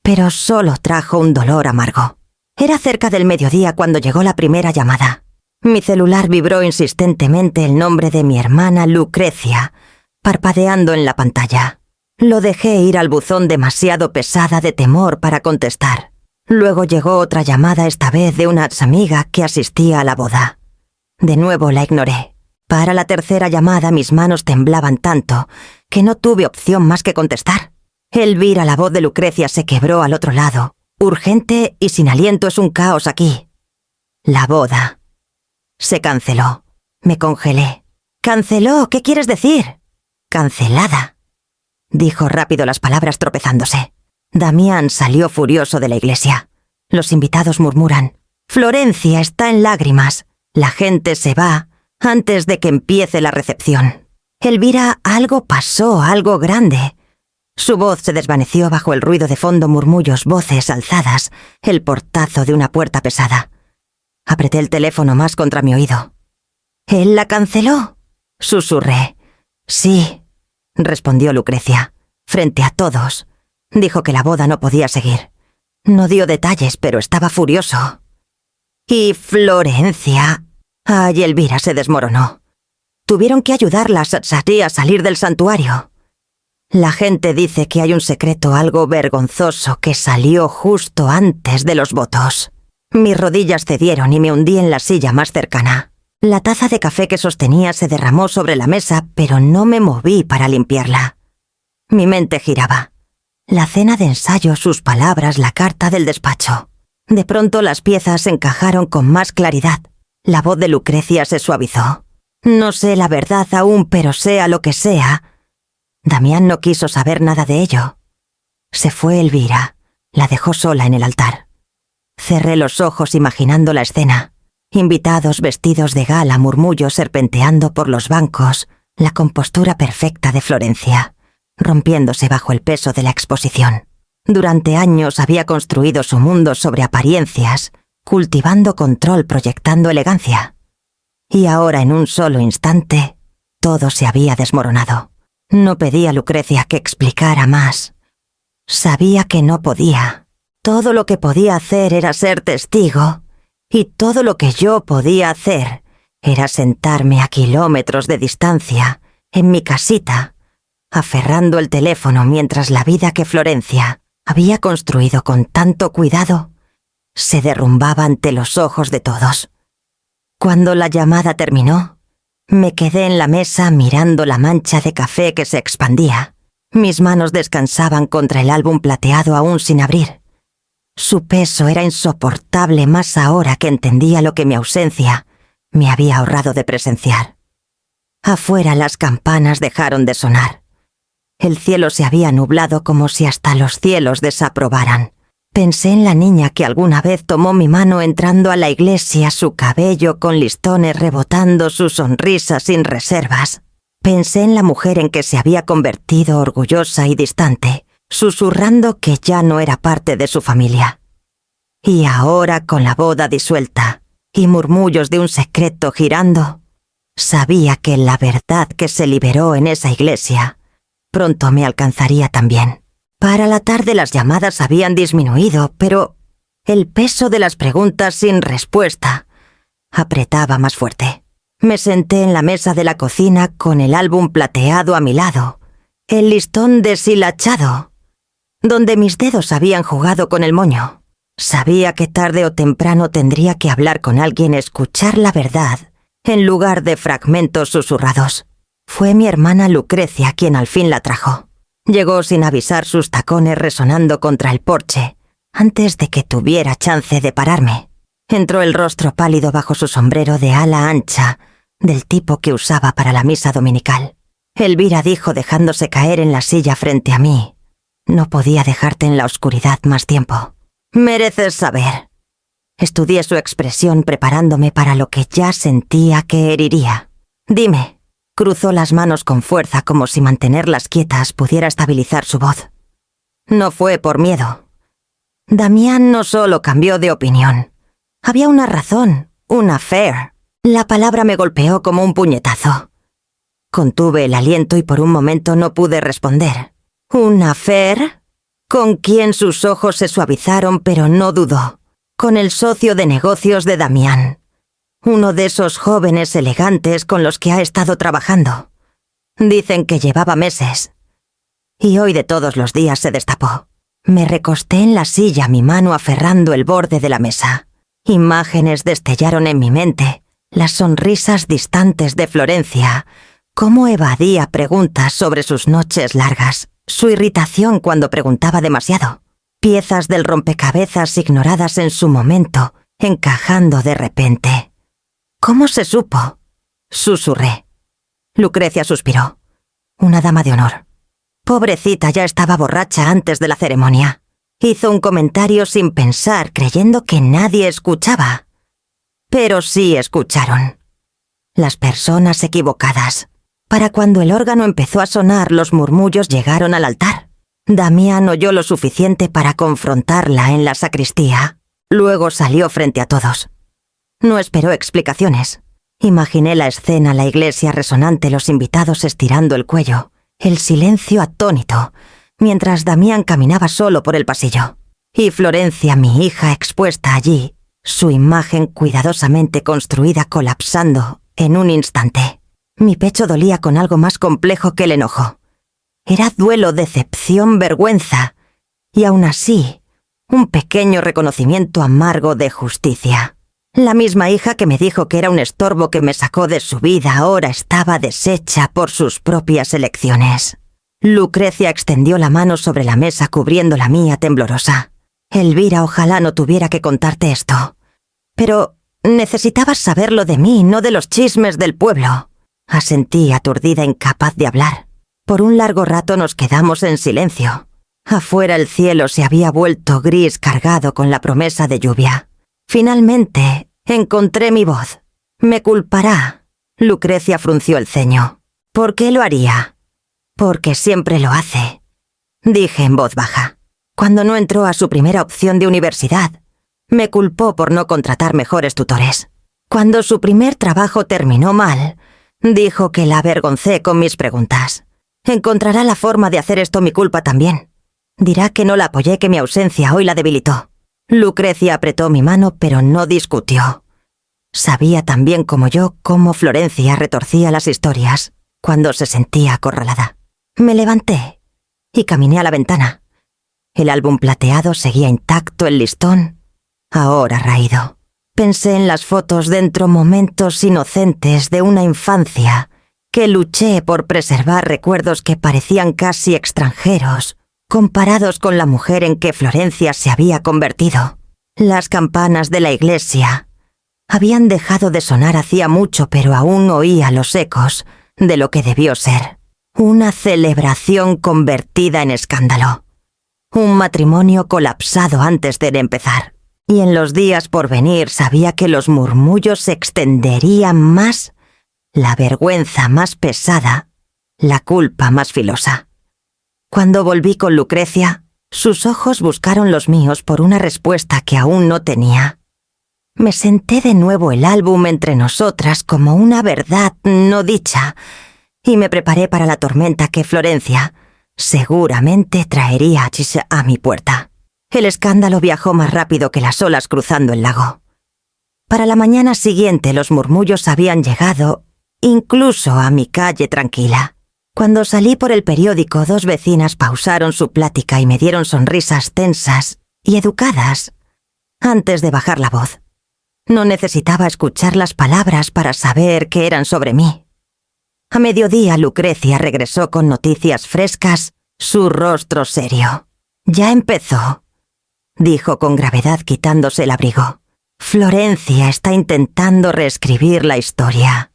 pero solo trajo un dolor amargo. Era cerca del mediodía cuando llegó la primera llamada. Mi celular vibró insistentemente el nombre de mi hermana Lucrecia, parpadeando en la pantalla. Lo dejé ir al buzón demasiado pesada de temor para contestar. Luego llegó otra llamada, esta vez de una amiga que asistía a la boda. De nuevo la ignoré. Para la tercera llamada mis manos temblaban tanto que no tuve opción más que contestar. Elvira, la voz de Lucrecia, se quebró al otro lado. Urgente y sin aliento, es un caos aquí. La boda. Se canceló. Me congelé. ¿Canceló? ¿Qué quieres decir? Cancelada. Dijo rápido las palabras tropezándose. Damián salió furioso de la iglesia. Los invitados murmuran. Florencia está en lágrimas. La gente se va antes de que empiece la recepción. Elvira, algo pasó, algo grande. Su voz se desvaneció bajo el ruido de fondo, murmullos, voces alzadas, el portazo de una puerta pesada. Apreté el teléfono más contra mi oído. ¿Él la canceló? Susurré. Sí, respondió Lucrecia, frente a todos. Dijo que la boda no podía seguir. No dio detalles, pero estaba furioso. ¿Y Florencia? Ay, Elvira se desmoronó. Tuvieron que ayudarla a salir del santuario. La gente dice que hay un secreto algo vergonzoso que salió justo antes de los votos. Mis rodillas cedieron y me hundí en la silla más cercana. La taza de café que sostenía se derramó sobre la mesa, pero no me moví para limpiarla. Mi mente giraba. La cena de ensayo, sus palabras, la carta del despacho. De pronto las piezas encajaron con más claridad. La voz de Lucrecia se suavizó. No sé la verdad aún, pero sea lo que sea. Damián no quiso saber nada de ello. Se fue Elvira. La dejó sola en el altar. Cerré los ojos imaginando la escena. Invitados vestidos de gala, murmullos serpenteando por los bancos, la compostura perfecta de Florencia, rompiéndose bajo el peso de la exposición. Durante años había construido su mundo sobre apariencias, cultivando control, proyectando elegancia. Y ahora, en un solo instante, todo se había desmoronado. No pedí a Lucrecia que explicara más. Sabía que no podía. Todo lo que podía hacer era ser testigo, y todo lo que yo podía hacer era sentarme a kilómetros de distancia, en mi casita, aferrando el teléfono mientras la vida que Florencia había construido con tanto cuidado se derrumbaba ante los ojos de todos. Cuando la llamada terminó, me quedé en la mesa mirando la mancha de café que se expandía. Mis manos descansaban contra el álbum plateado aún sin abrir. Su peso era insoportable más ahora que entendía lo que mi ausencia me había ahorrado de presenciar. Afuera las campanas dejaron de sonar. El cielo se había nublado como si hasta los cielos desaprobaran. Pensé en la niña que alguna vez tomó mi mano entrando a la iglesia, su cabello con listones rebotando, su sonrisa sin reservas. Pensé en la mujer en que se había convertido, orgullosa y distante, susurrando que ya no era parte de su familia. Y ahora, con la boda disuelta y murmullos de un secreto girando, sabía que la verdad que se liberó en esa iglesia pronto me alcanzaría también. Para la tarde las llamadas habían disminuido, pero el peso de las preguntas sin respuesta apretaba más fuerte. Me senté en la mesa de la cocina con el álbum plateado a mi lado, el listón deshilachado, donde mis dedos habían jugado con el moño. Sabía que tarde o temprano tendría que hablar con alguien, escuchar la verdad, en lugar de fragmentos susurrados. Fue mi hermana Lucrecia quien al fin la trajo. Llegó sin avisar, sus tacones resonando contra el porche, antes de que tuviera chance de pararme. Entró el rostro pálido bajo su sombrero de ala ancha, del tipo que usaba para la misa dominical. Elvira dijo dejándose caer en la silla frente a mí: «No podía dejarte en la oscuridad más tiempo. Mereces saber». Estudié su expresión preparándome para lo que ya sentía que heriría. «Dime». Cruzó las manos con fuerza como si mantenerlas quietas pudiera estabilizar su voz. No fue por miedo. Damián no solo cambió de opinión. Había una razón, un affair. La palabra me golpeó como un puñetazo. Contuve el aliento y por un momento no pude responder. ¿Un affair? Con quien sus ojos se suavizaron, pero no dudó. Con el socio de negocios de Damián. Uno de esos jóvenes elegantes con los que ha estado trabajando. Dicen que llevaba meses. Y hoy de todos los días se destapó. Me recosté en la silla, mi mano aferrando el borde de la mesa. Imágenes destellaron en mi mente, las sonrisas distantes de Florencia, cómo evadía preguntas sobre sus noches largas, su irritación cuando preguntaba demasiado, piezas del rompecabezas ignoradas en su momento, encajando de repente. «¿Cómo se supo?», susurré. Lucrecia suspiró. Una dama de honor. Pobrecita, ya estaba borracha antes de la ceremonia. Hizo un comentario sin pensar, creyendo que nadie escuchaba. Pero sí escucharon. Las personas equivocadas. Para cuando el órgano empezó a sonar, los murmullos llegaron al altar. Damián oyó lo suficiente para confrontarla en la sacristía. Luego salió frente a todos. No esperó explicaciones. Imaginé la escena, la iglesia resonante, los invitados estirando el cuello, el silencio atónito, mientras Damián caminaba solo por el pasillo. Y Florencia, mi hija, expuesta allí, su imagen cuidadosamente construida colapsando en un instante. Mi pecho dolía con algo más complejo que el enojo. Era duelo, decepción, vergüenza, y aún así, un pequeño reconocimiento amargo de justicia. La misma hija que me dijo que era un estorbo que me sacó de su vida ahora estaba deshecha por sus propias elecciones. Lucrecia extendió la mano sobre la mesa cubriendo la mía temblorosa. «Elvira, ojalá no tuviera que contarte esto. Pero necesitabas saberlo de mí, no de los chismes del pueblo». Asentí, aturdida, incapaz de hablar. Por un largo rato nos quedamos en silencio. Afuera el cielo se había vuelto gris, cargado con la promesa de lluvia. Finalmente, encontré mi voz. «Me culpará». Lucrecia frunció el ceño. «¿Por qué lo haría?» «Porque siempre lo hace», dije en voz baja. Cuando no entró a su primera opción de universidad, me culpó por no contratar mejores tutores. Cuando su primer trabajo terminó mal, dijo que la avergoncé con mis preguntas. Encontrará la forma de hacer esto mi culpa también. Dirá que no la apoyé, que mi ausencia hoy la debilitó. Lucrecia apretó mi mano, pero no discutió. Sabía tan bien como yo cómo Florencia retorcía las historias cuando se sentía acorralada. Me levanté y caminé a la ventana. El álbum plateado seguía intacto, el listón ahora raído. Pensé en las fotos dentro momentos inocentes de una infancia que luché por preservar recuerdos que parecían casi extranjeros, comparados con la mujer en que Florencia se había convertido. Las campanas de la iglesia habían dejado de sonar hacía mucho, pero aún oía los ecos de lo que debió ser. Una celebración convertida en escándalo. Un matrimonio colapsado antes de empezar. Y en los días por venir sabía que los murmullos se extenderían más, la vergüenza más pesada, la culpa más filosa. Cuando volví con Lucrecia, sus ojos buscaron los míos por una respuesta que aún no tenía. Me senté de nuevo el álbum entre nosotras como una verdad no dicha y me preparé para la tormenta que Florencia seguramente traería a mi puerta. El escándalo viajó más rápido que las olas cruzando el lago. Para la mañana siguiente los murmullos habían llegado incluso a mi calle tranquila. Cuando salí por el periódico, 2 vecinas pausaron su plática y me dieron sonrisas tensas y educadas antes de bajar la voz. No necesitaba escuchar las palabras para saber que eran sobre mí. A mediodía Lucrecia regresó con noticias frescas, su rostro serio. «Ya empezó», dijo con gravedad quitándose el abrigo. «Florencia está intentando reescribir la historia.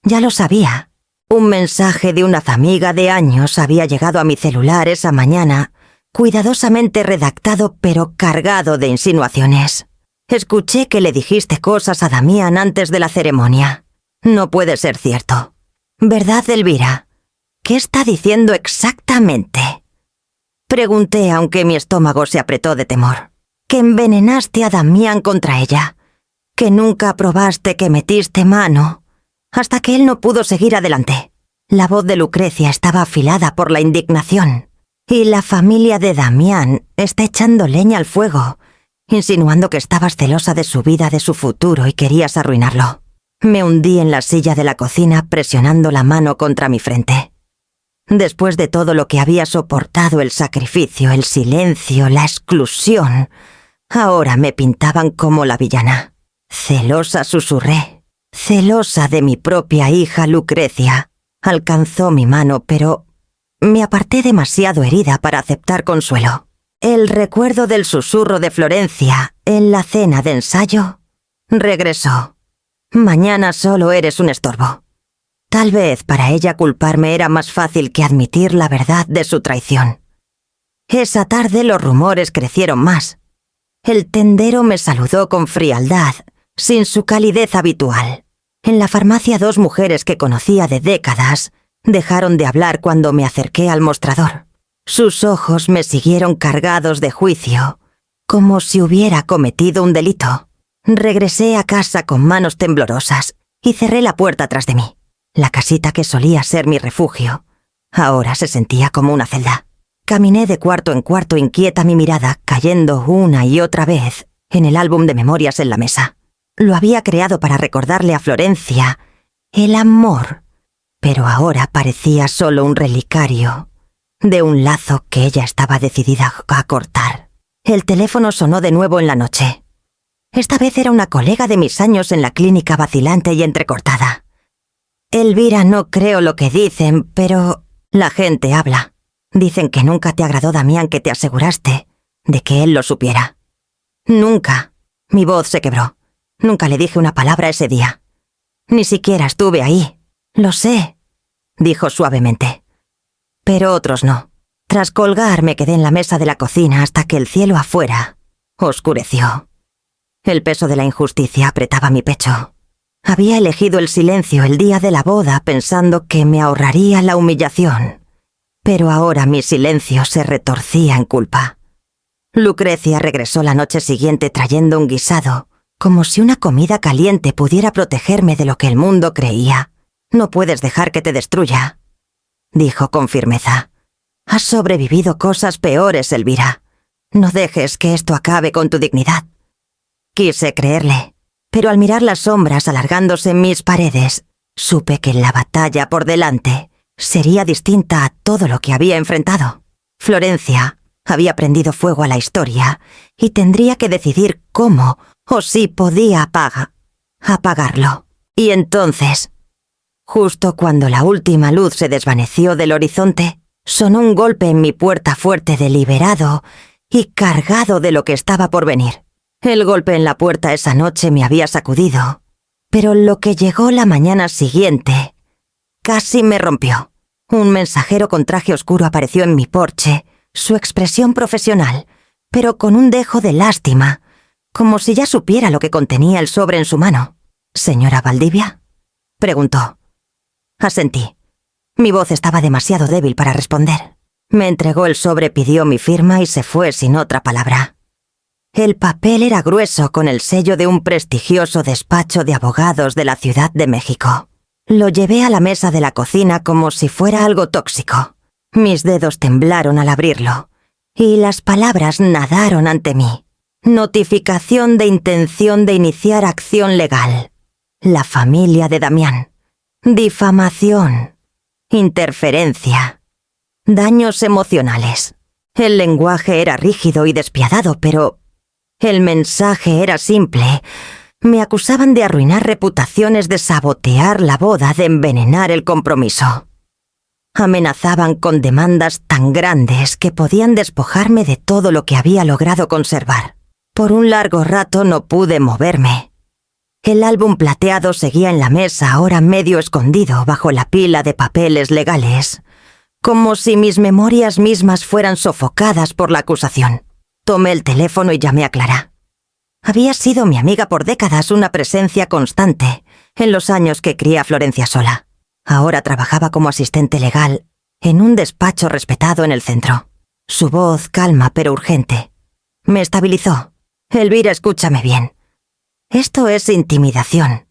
Ya lo sabía. Un mensaje de una amiga de años había llegado a mi celular esa mañana, cuidadosamente redactado pero cargado de insinuaciones. Escuché que le dijiste cosas a Damián antes de la ceremonia. No puede ser cierto. ¿Verdad, Elvira? ¿Qué está diciendo exactamente?». Pregunté, aunque mi estómago se apretó de temor. «Que envenenaste a Damián contra ella. Que nunca probaste que metiste mano hasta que él no pudo seguir adelante». La voz de Lucrecia estaba afilada por la indignación. «Y la familia de Damián está echando leña al fuego, insinuando que estabas celosa de su vida, de su futuro y querías arruinarlo». Me hundí en la silla de la cocina presionando la mano contra mi frente. Después de todo lo que había soportado, el sacrificio, el silencio, la exclusión, ahora me pintaban como la villana. Celosa, susurré. Celosa de mi propia hija Lucrecia. Alcanzó mi mano, pero me aparté demasiado herida para aceptar consuelo. El recuerdo del susurro de Florencia en la cena de ensayo regresó. «Mañana solo eres un estorbo». Tal vez para ella culparme era más fácil que admitir la verdad de su traición. Esa tarde los rumores crecieron más. El tendero me saludó con frialdad, sin su calidez habitual. En la farmacia 2 mujeres que conocía de décadas dejaron de hablar cuando me acerqué al mostrador. Sus ojos me siguieron cargados de juicio, como si hubiera cometido un delito. Regresé a casa con manos temblorosas y cerré la puerta tras de mí. La casita que solía ser mi refugio ahora se sentía como una celda. Caminé de cuarto en cuarto, inquieta, mi mirada cayendo una y otra vez en el álbum de memorias en la mesa. Lo había creado para recordarle a Florencia el amor, pero ahora parecía solo un relicario de un lazo que ella estaba decidida a cortar. El teléfono sonó de nuevo en la noche. Esta vez era una colega de mis años en la clínica, vacilante y entrecortada. «Elvira, no creo lo que dicen, pero la gente habla. Dicen que nunca te agradó Damián, que te aseguraste de que él lo supiera». «Nunca». Mi voz se quebró. Nunca le dije una palabra ese día. Ni siquiera estuve ahí. «Lo sé», dijo suavemente. «Pero otros no». Tras colgar me quedé en la mesa de la cocina hasta que el cielo afuera oscureció. El peso de la injusticia apretaba mi pecho. Había elegido el silencio el día de la boda pensando que me ahorraría la humillación, pero ahora mi silencio se retorcía en culpa. Lucrecia regresó la noche siguiente trayendo un guisado, como si una comida caliente pudiera protegerme de lo que el mundo creía. «No puedes dejar que te destruya», dijo con firmeza. «Has sobrevivido cosas peores, Elvira. No dejes que esto acabe con tu dignidad». Quise creerle. Pero al mirar las sombras alargándose en mis paredes, supe que la batalla por delante sería distinta a todo lo que había enfrentado. Florencia Había prendido fuego a la historia y tendría que decidir cómo o si podía apagarlo. Y entonces, justo cuando la última luz se desvaneció del horizonte, sonó un golpe en mi puerta fuerte, deliberado y cargado de lo que estaba por venir. El golpe en la puerta esa noche me había sacudido, pero lo que llegó la mañana siguiente casi me rompió. Un mensajero con traje oscuro apareció en mi porche, su expresión profesional, pero con un dejo de lástima, como si ya supiera lo que contenía el sobre en su mano. «¿Señora Valdivia?», preguntó. Asentí. Mi voz estaba demasiado débil para responder. Me entregó el sobre, pidió mi firma y se fue sin otra palabra. El papel era grueso, con el sello de un prestigioso despacho de abogados de la Ciudad de México. Lo llevé a la mesa de la cocina como si fuera algo tóxico. Mis dedos temblaron al abrirlo, y las palabras nadaron ante mí. Notificación de intención de iniciar acción legal. La familia de Damián. Difamación. Interferencia. Daños emocionales. El lenguaje era rígido y despiadado, pero el mensaje era simple. Me acusaban de arruinar reputaciones, de sabotear la boda, de envenenar el compromiso. Amenazaban con demandas tan grandes que podían despojarme de todo lo que había logrado conservar. Por un largo rato no pude moverme. El álbum plateado seguía en la mesa, ahora medio escondido bajo la pila de papeles legales, como si mis memorias mismas fueran sofocadas por la acusación. Tomé el teléfono y llamé a Clara. Había sido mi amiga por décadas, una presencia constante en los años que crié a Florencia sola. Ahora trabajaba como asistente legal en un despacho respetado en el centro. Su voz, calma pero urgente, me estabilizó. «Elvira, escúchame bien. Esto es intimidación.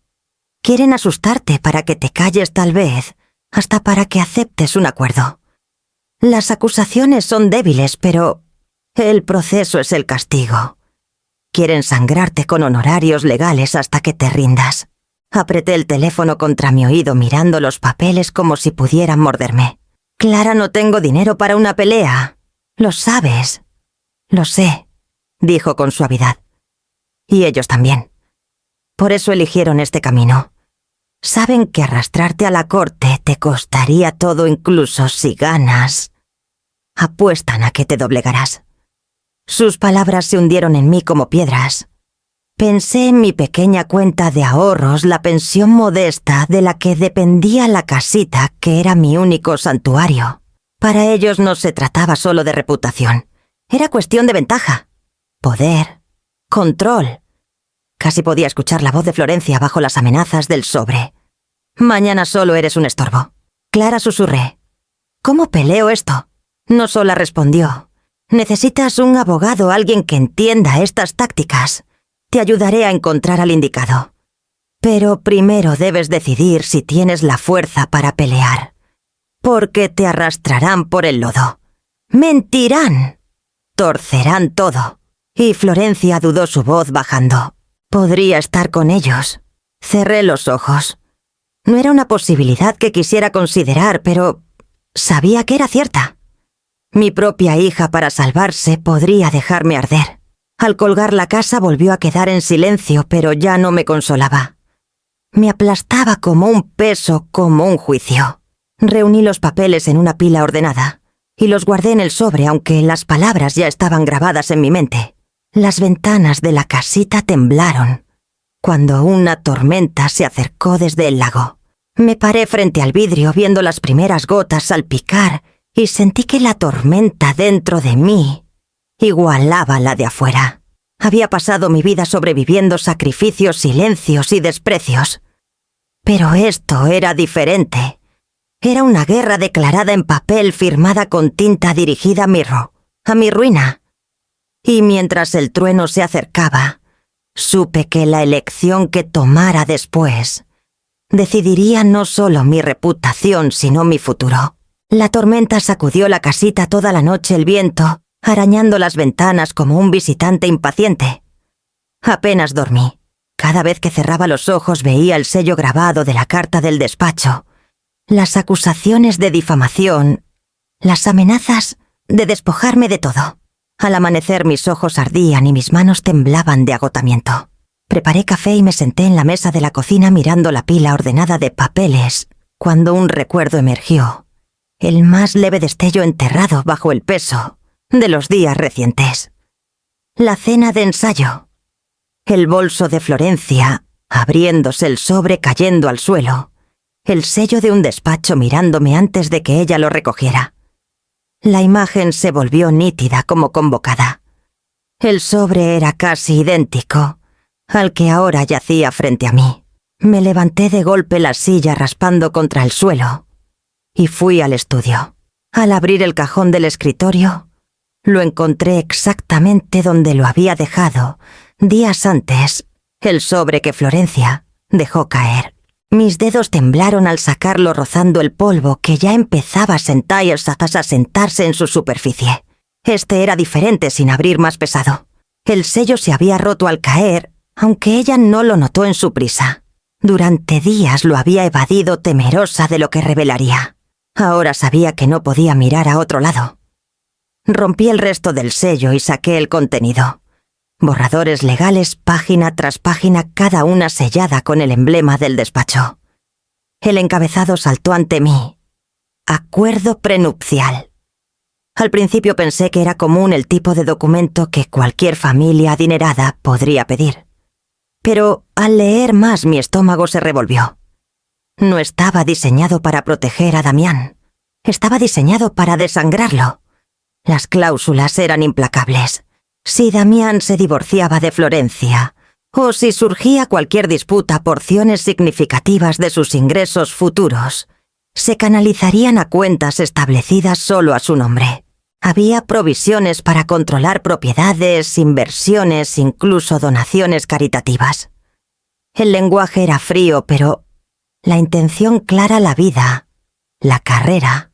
Quieren asustarte para que te calles, tal vez, hasta para que aceptes un acuerdo. Las acusaciones son débiles, pero el proceso es el castigo. Quieren sangrarte con honorarios legales hasta que te rindas». Apreté el teléfono contra mi oído, mirando los papeles como si pudieran morderme. «Clara, no tengo dinero para una pelea. Lo sabes». «Lo sé», dijo con suavidad. «Y ellos también. Por eso eligieron este camino. Saben que arrastrarte a la corte te costaría todo, incluso si ganas. Apuestan a que te doblegarás». Sus palabras se hundieron en mí como piedras. Pensé en mi pequeña cuenta de ahorros, la pensión modesta de la que dependía la casita, que era mi único santuario. Para ellos no se trataba solo de reputación. Era cuestión de ventaja, poder, control. Casi podía escuchar la voz de Florencia bajo las amenazas del sobre. «Mañana solo eres un estorbo». «Clara», susurré. «¿Cómo peleo esto?» No sola respondió. «Necesitas un abogado, alguien que entienda estas tácticas. Te ayudaré a encontrar al indicado. Pero primero debes decidir si tienes la fuerza para pelear. Porque te arrastrarán por el lodo. Mentirán. Torcerán todo». Y Florencia dudó, su voz bajando. «Podría estar con ellos». Cerré los ojos. No era una posibilidad que quisiera considerar, pero sabía que era cierta. Mi propia hija, para salvarse, podría dejarme arder. Al colgar la casa volvió a quedar en silencio, pero ya no me consolaba. Me aplastaba como un peso, como un juicio. Reuní los papeles en una pila ordenada y los guardé en el sobre, aunque las palabras ya estaban grabadas en mi mente. Las ventanas de la casita temblaron cuando una tormenta se acercó desde el lago. Me paré frente al vidrio viendo las primeras gotas salpicar y sentí que la tormenta dentro de mí igualaba la de afuera. Había pasado mi vida sobreviviendo sacrificios, silencios y desprecios. Pero esto era diferente. Era una guerra declarada en papel, firmada con tinta, dirigida a mi ruina. Y mientras el trueno se acercaba, supe que la elección que tomara después decidiría no solo mi reputación, sino mi futuro. La tormenta sacudió la casita toda la noche, el viento arañando las ventanas como un visitante impaciente. Apenas dormí. Cada vez que cerraba los ojos veía el sello grabado de la carta del despacho, las acusaciones de difamación, las amenazas de despojarme de todo. Al amanecer mis ojos ardían y mis manos temblaban de agotamiento. Preparé café y me senté en la mesa de la cocina mirando la pila ordenada de papeles, cuando un recuerdo emergió, el más leve destello enterrado bajo el peso de los días recientes. La cena de ensayo. El bolso de Florencia, abriéndose el sobre cayendo al suelo. El sello de un despacho mirándome antes de que ella lo recogiera. La imagen se volvió nítida como convocada. El sobre era casi idéntico al que ahora yacía frente a mí. Me levanté de golpe la silla raspando contra el suelo y fui al estudio. Al abrir el cajón del escritorio, lo encontré exactamente donde lo había dejado días antes, el sobre que Florencia dejó caer. Mis dedos temblaron al sacarlo rozando el polvo que ya empezaba a sentarse en su superficie. Este era diferente sin abrir más pesado. El sello se había roto al caer, aunque ella no lo notó en su prisa. Durante días lo había evadido temerosa de lo que revelaría. Ahora sabía que no podía mirar a otro lado. Rompí el resto del sello y saqué el contenido. Borradores legales página tras página, cada una sellada con el emblema del despacho. El encabezado saltó ante mí. Acuerdo prenupcial. Al principio pensé que era común el tipo de documento que cualquier familia adinerada podría pedir. Pero al leer más mi estómago se revolvió. No estaba diseñado para proteger a Damián. Estaba diseñado para desangrarlo. Las cláusulas eran implacables. Si Damián se divorciaba de Florencia, o si surgía cualquier disputa, porciones significativas de sus ingresos futuros se canalizarían a cuentas establecidas solo a su nombre. Había provisiones para controlar propiedades, inversiones, incluso donaciones caritativas. El lenguaje era frío, pero la intención clara, la vida, la carrera,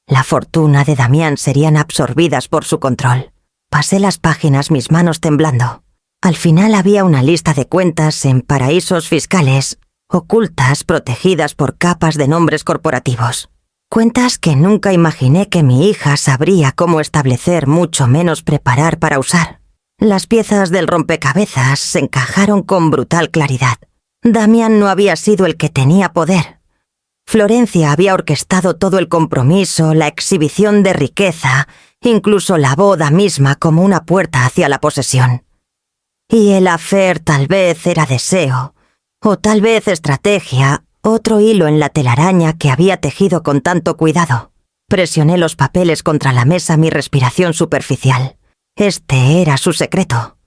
la fortuna de Damián serían absorbidas por su control. Pasé las páginas, mis manos temblando. Al final había una lista de cuentas en paraísos fiscales, ocultas, protegidas por capas de nombres corporativos. Cuentas que nunca imaginé que mi hija sabría cómo establecer, mucho menos preparar para usar. Las piezas del rompecabezas se encajaron con brutal claridad. Damián no había sido el que tenía poder. Florencia había orquestado todo el compromiso, la exhibición de riqueza, incluso la boda misma como una puerta hacia la posesión. Y el affair tal vez era deseo, o tal vez estrategia, otro hilo en la telaraña que había tejido con tanto cuidado. Presioné los papeles contra la mesa, mi respiración superficial. Este era su secreto.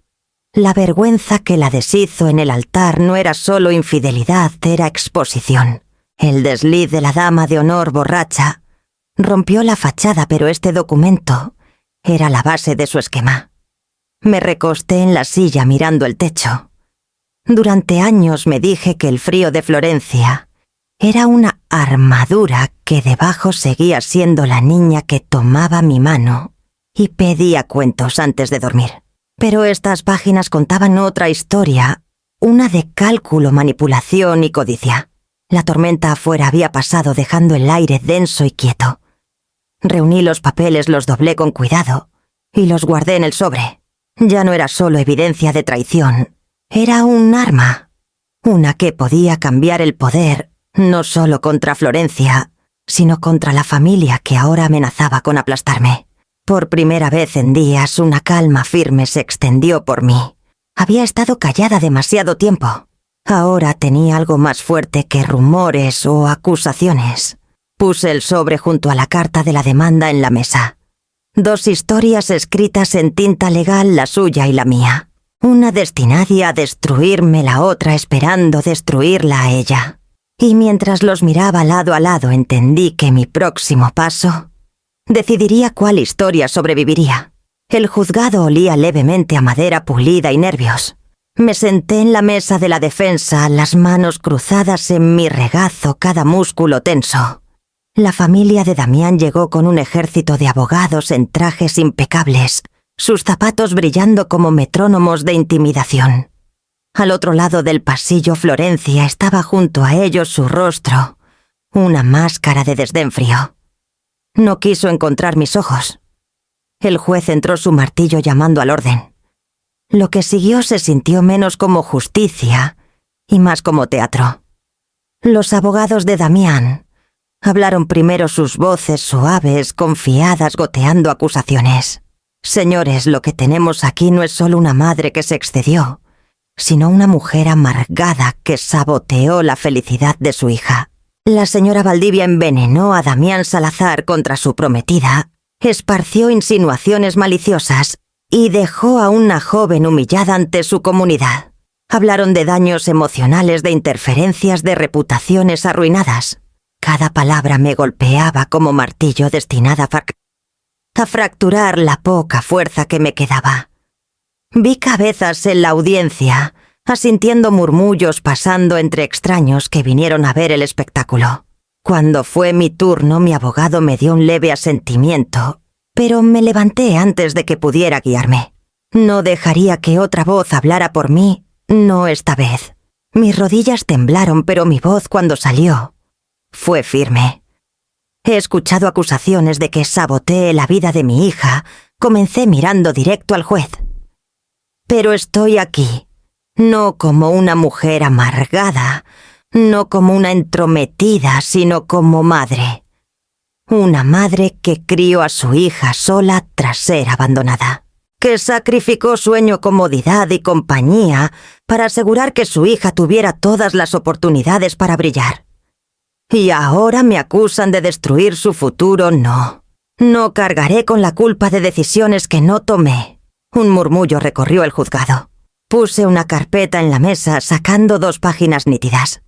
La vergüenza que la deshizo en el altar no era solo infidelidad, era exposición. El desliz de la dama de honor borracha rompió la fachada, pero este documento era la base de su esquema. Me recosté en la silla mirando el techo. Durante años me dije que el frío de Florencia era una armadura, que debajo seguía siendo la niña que tomaba mi mano y pedía cuentos antes de dormir. Pero estas páginas contaban otra historia, una de cálculo, manipulación y codicia. La tormenta afuera había pasado dejando el aire denso y quieto. Reuní los papeles, los doblé con cuidado y los guardé en el sobre. Ya no era solo evidencia de traición, era un arma, una que podía cambiar el poder, no solo contra Florencia, sino contra la familia que ahora amenazaba con aplastarme. Por primera vez en días, una calma firme se extendió por mí. Había estado callada demasiado tiempo. Ahora tenía algo más fuerte que rumores o acusaciones. Puse el sobre junto a la carta de la demanda en la mesa. 2 historias escritas en tinta legal, la suya y la mía. Una destinada a destruirme, la otra esperando destruirla a ella. Y mientras los miraba lado a lado, entendí que mi próximo paso decidiría cuál historia sobreviviría. El juzgado olía levemente a madera pulida y nervios. Me senté en la mesa de la defensa, las manos cruzadas en mi regazo, cada músculo tenso. La familia de Damián llegó con un ejército de abogados en trajes impecables, sus zapatos brillando como metrónomos de intimidación. Al otro lado del pasillo, Florencia estaba junto a ellos, su rostro, una máscara de desdén frío. No quiso encontrar mis ojos. El juez entró su martillo llamando al orden. Lo que siguió se sintió menos como justicia y más como teatro. Los abogados de Damián hablaron primero, sus voces suaves, confiadas, goteando acusaciones. Señores, lo que tenemos aquí no es solo una madre que se excedió, sino una mujer amargada que saboteó la felicidad de su hija. La señora Valdivia envenenó a Damián Salazar contra su prometida, esparció insinuaciones maliciosas y dejó a una joven humillada ante su comunidad. Hablaron de daños emocionales, de interferencias, de reputaciones arruinadas. Cada palabra me golpeaba como martillo destinada a fracturar la poca fuerza que me quedaba. Vi cabezas en la audiencia, asintiendo murmullos pasando entre extraños que vinieron a ver el espectáculo. Cuando fue mi turno, mi abogado me dio un leve asentimiento, pero me levanté antes de que pudiera guiarme. No dejaría que otra voz hablara por mí, no esta vez. Mis rodillas temblaron, pero mi voz, cuando salió, fue firme. He escuchado acusaciones de que saboteé la vida de mi hija. Comencé mirando directo al juez. Pero estoy aquí, no como una mujer amargada, no como una entrometida, sino como madre. Una madre que crió a su hija sola tras ser abandonada, que sacrificó sueño, comodidad y compañía para asegurar que su hija tuviera todas las oportunidades para brillar. Y ahora me acusan de destruir su futuro. No cargaré con la culpa de decisiones que no tomé. Un murmullo recorrió el juzgado. Puse una carpeta en la mesa, sacando 2 páginas nítidas.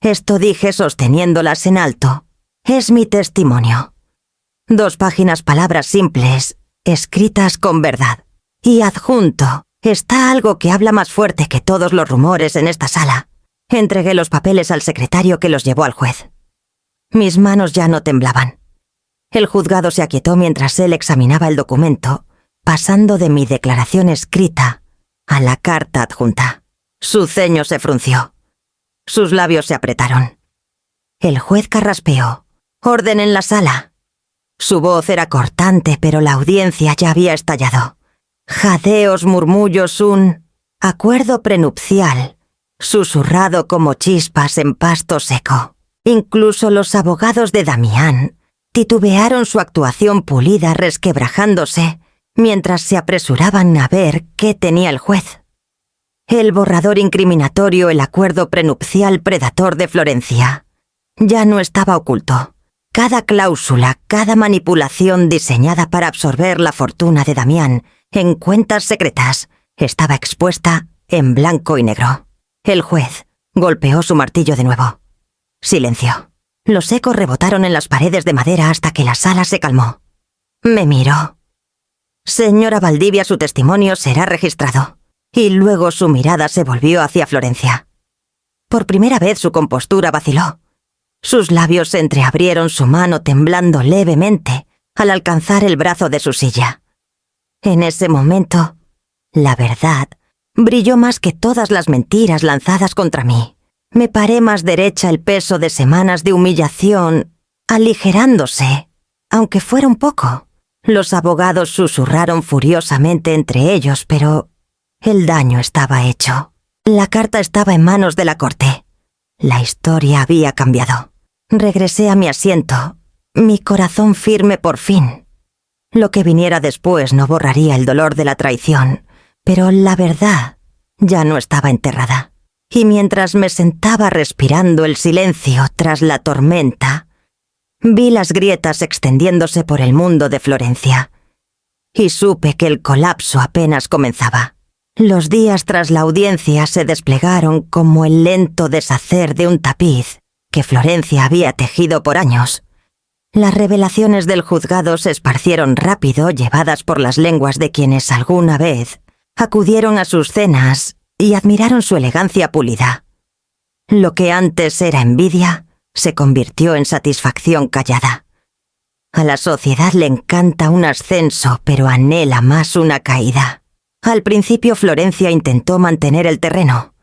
Esto dije sosteniéndolas en alto. Es mi testimonio. 2 páginas, palabras simples, escritas con verdad. Y adjunto está algo que habla más fuerte que todos los rumores en esta sala. Entregué los papeles al secretario, que los llevó al juez. Mis manos ya no temblaban. El juzgado se aquietó mientras él examinaba el documento, pasando de mi declaración escrita a la carta adjunta. Su ceño se frunció. Sus labios se apretaron. El juez carraspeó. «Orden en la sala». Su voz era cortante, pero la audiencia ya había estallado. Jadeos, murmullos, un acuerdo prenupcial, susurrado como chispas en pasto seco. Incluso los abogados de Damián titubearon, su actuación pulida resquebrajándose, mientras se apresuraban a ver qué tenía el juez. El borrador incriminatorio, el acuerdo prenupcial predator de Florencia. Ya no estaba oculto. Cada cláusula, cada manipulación diseñada para absorber la fortuna de Damián en cuentas secretas, estaba expuesta en blanco y negro. El juez golpeó su martillo de nuevo. Silencio. Los ecos rebotaron en las paredes de madera hasta que la sala se calmó. Me miró. «Señora Valdivia, su testimonio será registrado». Y luego su mirada se volvió hacia Florencia. Por primera vez su compostura vaciló. Sus labios se entreabrieron, su mano temblando levemente al alcanzar el brazo de su silla. En ese momento, la verdad brilló más que todas las mentiras lanzadas contra mí. Me paré más derecha, el peso de semanas de humillación aligerándose, aunque fuera un poco. Los abogados susurraron furiosamente entre ellos, pero el daño estaba hecho. La carta estaba en manos de la corte. La historia había cambiado. Regresé a mi asiento, mi corazón firme por fin. Lo que viniera después no borraría el dolor de la traición, pero la verdad ya no estaba enterrada. Y mientras me sentaba respirando el silencio tras la tormenta, vi las grietas extendiéndose por el mundo de Florencia, y supe que el colapso apenas comenzaba. Los días tras la audiencia se desplegaron como el lento deshacer de un tapiz que Florencia había tejido por años. Las revelaciones del juzgado se esparcieron rápido, llevadas por las lenguas de quienes alguna vez acudieron a sus cenas y admiraron su elegancia pulida. Lo que antes era envidia se convirtió en satisfacción callada. A la sociedad le encanta un ascenso, pero anhela más una caída. Al principio Florencia intentó mantener el terreno.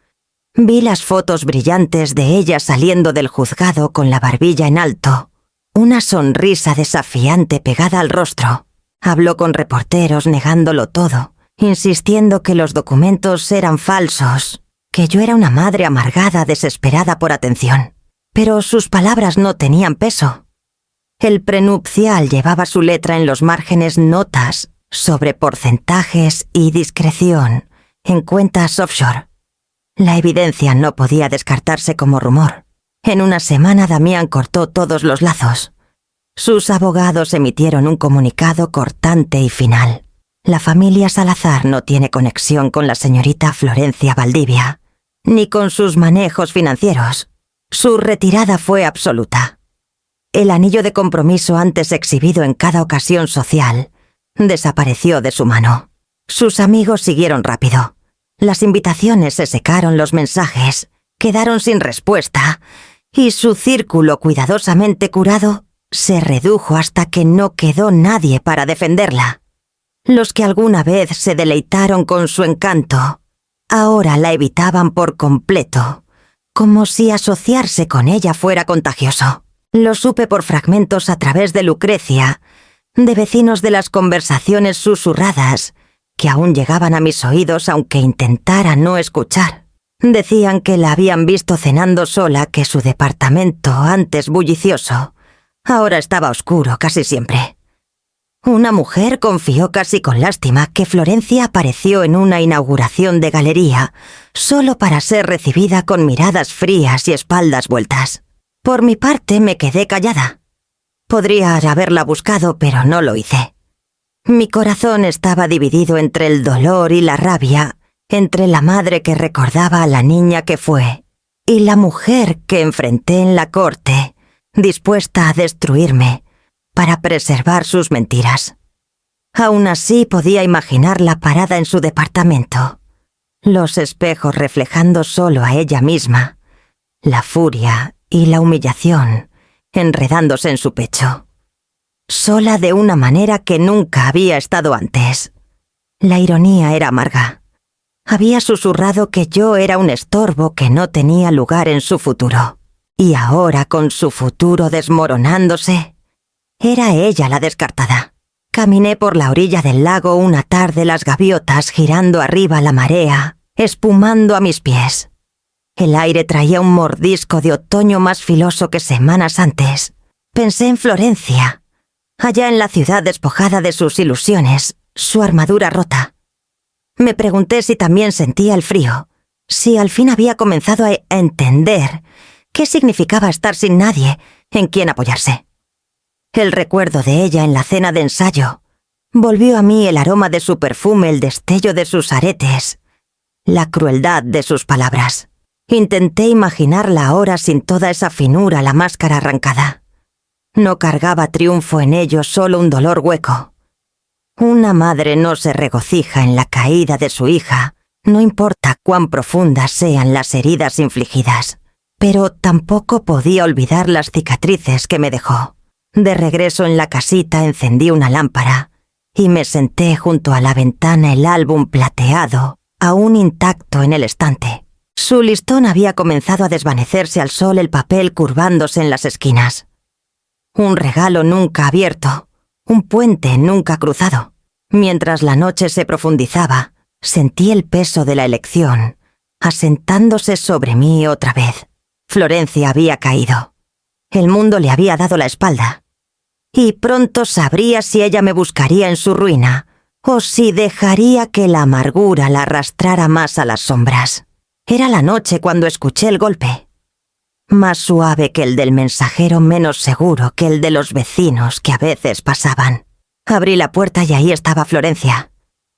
Vi las fotos brillantes de ella saliendo del juzgado con la barbilla en alto, una sonrisa desafiante pegada al rostro. Habló con reporteros negándolo todo, insistiendo que los documentos eran falsos, que yo era una madre amargada desesperada por atención. Pero sus palabras no tenían peso. El prenupcial llevaba su letra en los márgenes notas sobre porcentajes y discreción en cuentas offshore. La evidencia no podía descartarse como rumor. En una semana Damián cortó todos los lazos. Sus abogados emitieron un comunicado cortante y final. La familia Salazar no tiene conexión con la señorita Florencia Valdivia, ni con sus manejos financieros. Su retirada fue absoluta. El anillo de compromiso antes exhibido en cada ocasión social desapareció de su mano. Sus amigos siguieron rápido. Las invitaciones se secaron, los mensajes quedaron sin respuesta y su círculo cuidadosamente curado se redujo hasta que no quedó nadie para defenderla. Los que alguna vez se deleitaron con su encanto, ahora la evitaban por completo, como si asociarse con ella fuera contagioso. Lo supe por fragmentos a través de Lucrecia, de vecinos de las conversaciones susurradas, que aún llegaban a mis oídos aunque intentara no escuchar. Decían que la habían visto cenando sola, que su departamento, antes bullicioso, ahora estaba oscuro casi siempre. Una mujer confió casi con lástima que Florencia apareció en una inauguración de galería, solo para ser recibida con miradas frías y espaldas vueltas. Por mi parte me quedé callada. Podría haberla buscado, pero no lo hice. Mi corazón estaba dividido entre el dolor y la rabia, entre la madre que recordaba a la niña que fue, y la mujer que enfrenté en la corte, dispuesta a destruirme, para preservar sus mentiras. Aún así podía imaginarla parada en su departamento, los espejos reflejando solo a ella misma, la furia y la humillación enredándose en su pecho. Sola de una manera que nunca había estado antes. La ironía era amarga. Había susurrado que yo era un estorbo que no tenía lugar en su futuro. Y ahora, con su futuro desmoronándose, era ella la descartada. Caminé por la orilla del lago una tarde, las gaviotas girando arriba la marea, espumando a mis pies. El aire traía un mordisco de otoño más filoso que semanas antes. Pensé en Florencia, allá en la ciudad despojada de sus ilusiones, su armadura rota. Me pregunté si también sentía el frío, si al fin había comenzado a entender qué significaba estar sin nadie en quien apoyarse. El recuerdo de ella en la cena de ensayo volvió a mí el aroma de su perfume, el destello de sus aretes, la crueldad de sus palabras. Intenté imaginarla ahora sin toda esa finura, la máscara arrancada. No cargaba triunfo en ello, solo un dolor hueco. Una madre no se regocija en la caída de su hija, no importa cuán profundas sean las heridas infligidas, pero tampoco podía olvidar las cicatrices que me dejó. De regreso en la casita encendí una lámpara y me senté junto a la ventana, el álbum plateado, aún intacto en el estante. Su listón había comenzado a desvanecerse al sol, el papel curvándose en las esquinas. Un regalo nunca abierto, un puente nunca cruzado. Mientras la noche se profundizaba, sentí el peso de la elección, asentándose sobre mí otra vez. Florencia había caído. El mundo le había dado la espalda. Y pronto sabría si ella me buscaría en su ruina, o si dejaría que la amargura la arrastrara más a las sombras. Era la noche cuando escuché el golpe. Más suave que el del mensajero, menos seguro que el de los vecinos que a veces pasaban. Abrí la puerta y ahí estaba Florencia.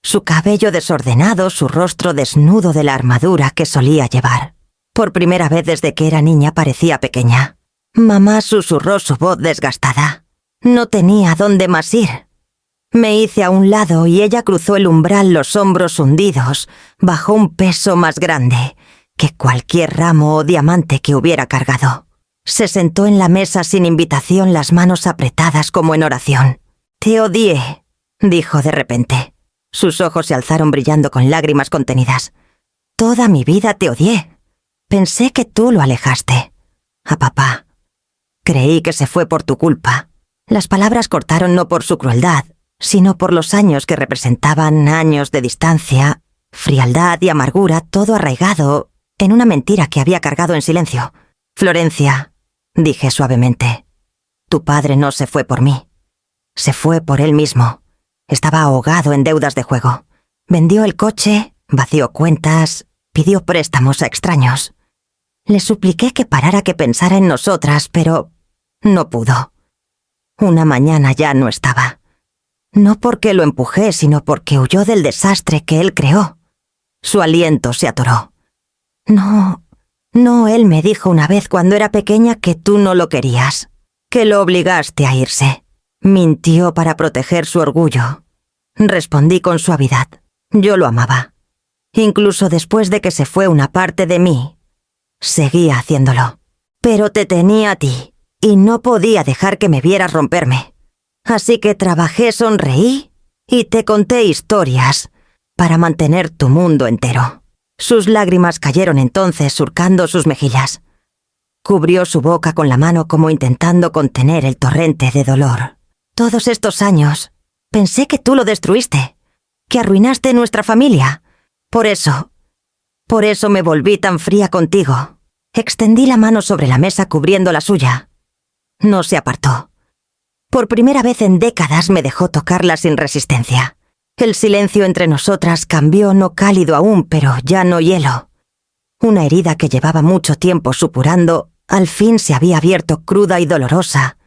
Su cabello desordenado, su rostro desnudo de la armadura que solía llevar. Por primera vez desde que era niña parecía pequeña. Mamá susurró su voz desgastada. No tenía dónde más ir. Me hice a un lado y ella cruzó el umbral, los hombros hundidos, bajo un peso más grande que cualquier ramo o diamante que hubiera cargado. Se sentó en la mesa sin invitación, las manos apretadas como en oración. «Te odié», dijo de repente. Sus ojos se alzaron brillando con lágrimas contenidas. «Toda mi vida te odié. Pensé que tú lo alejaste. A papá. Creí que se fue por tu culpa». Las palabras cortaron no por su crueldad, sino por los años que representaban años de distancia, frialdad y amargura, todo arraigado en una mentira que había cargado en silencio. Florencia, dije suavemente, tu padre no se fue por mí. Se fue por él mismo. Estaba ahogado en deudas de juego. Vendió el coche, vació cuentas, pidió préstamos a extraños. Le supliqué que parara, que pensara en nosotras, pero no pudo. Una mañana ya no estaba. No porque lo empujé, sino porque huyó del desastre que él creó. Su aliento se atoró. No, él me dijo una vez cuando era pequeña que tú no lo querías, que lo obligaste a irse. Mintió para proteger su orgullo. Respondí con suavidad. Yo lo amaba. Incluso después de que se fue una parte de mí, seguía haciéndolo. Pero te tenía a ti, y no podía dejar que me vieras romperme. Así que trabajé, sonreí, y te conté historias para mantener tu mundo entero. Sus lágrimas cayeron entonces surcando sus mejillas. Cubrió su boca con la mano como intentando contener el torrente de dolor. Todos estos años, pensé que tú lo destruiste, que arruinaste nuestra familia. Por eso me volví tan fría contigo. Extendí la mano sobre la mesa cubriendo la suya. No se apartó. Por primera vez en décadas me dejó tocarla sin resistencia. El silencio entre nosotras cambió, no cálido aún, pero ya no hielo. Una herida que llevaba mucho tiempo supurando, al fin se había abierto cruda y dolorosa,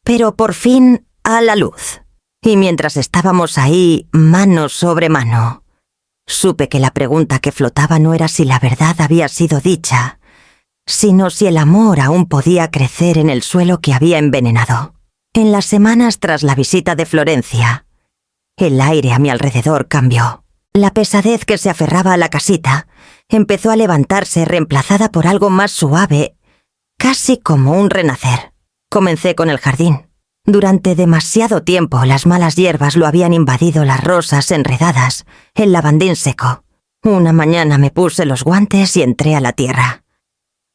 pero por fin a la luz. Y mientras estábamos ahí, mano sobre mano, supe que la pregunta que flotaba no era si la verdad había sido dicha, sino si el amor aún podía crecer en el suelo que había envenenado. En las semanas tras la visita de Florencia, el aire a mi alrededor cambió. La pesadez que se aferraba a la casita empezó a levantarse, reemplazada por algo más suave, casi como un renacer. Comencé con el jardín. Durante demasiado tiempo las malas hierbas lo habían invadido, las rosas enredadas, el lavandín seco. Una mañana me puse los guantes y entré a la tierra.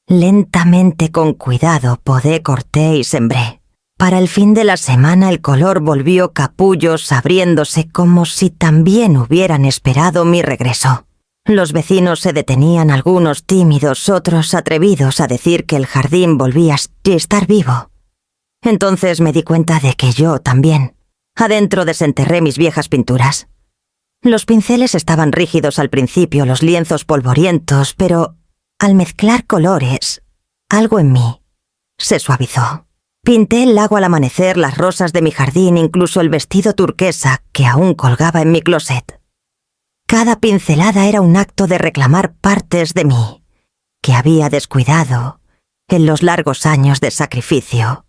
Lentamente, con cuidado, podé, corté y sembré. Para el fin de la semana el color volvió capullos abriéndose como si también hubieran esperado mi regreso. Los vecinos se detenían, algunos tímidos, otros atrevidos, a decir que el jardín volvía a estar vivo. Entonces me di cuenta de que yo también. Adentro desenterré mis viejas pinturas. Los pinceles estaban rígidos al principio, los lienzos polvorientos, pero al mezclar colores, algo en mí se suavizó. Pinté el lago al amanecer, las rosas de mi jardín, incluso el vestido turquesa que aún colgaba en mi closet. Cada pincelada era un acto de reclamar partes de mí, que había descuidado en los largos años de sacrificio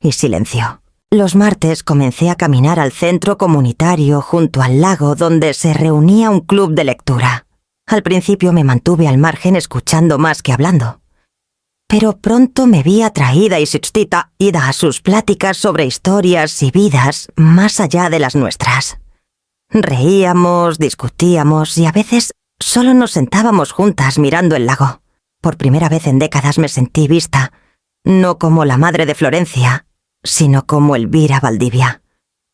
y silencio. Los martes comencé a caminar al centro comunitario junto al lago donde se reunía un club de lectura. Al principio me mantuve al margen escuchando más que hablando. Pero pronto me vi atraída y ida a sus pláticas sobre historias y vidas más allá de las nuestras. Reíamos, discutíamos y a veces solo nos sentábamos juntas mirando el lago. Por primera vez en décadas me sentí vista, no como la madre de Florencia, sino como Elvira Valdivia.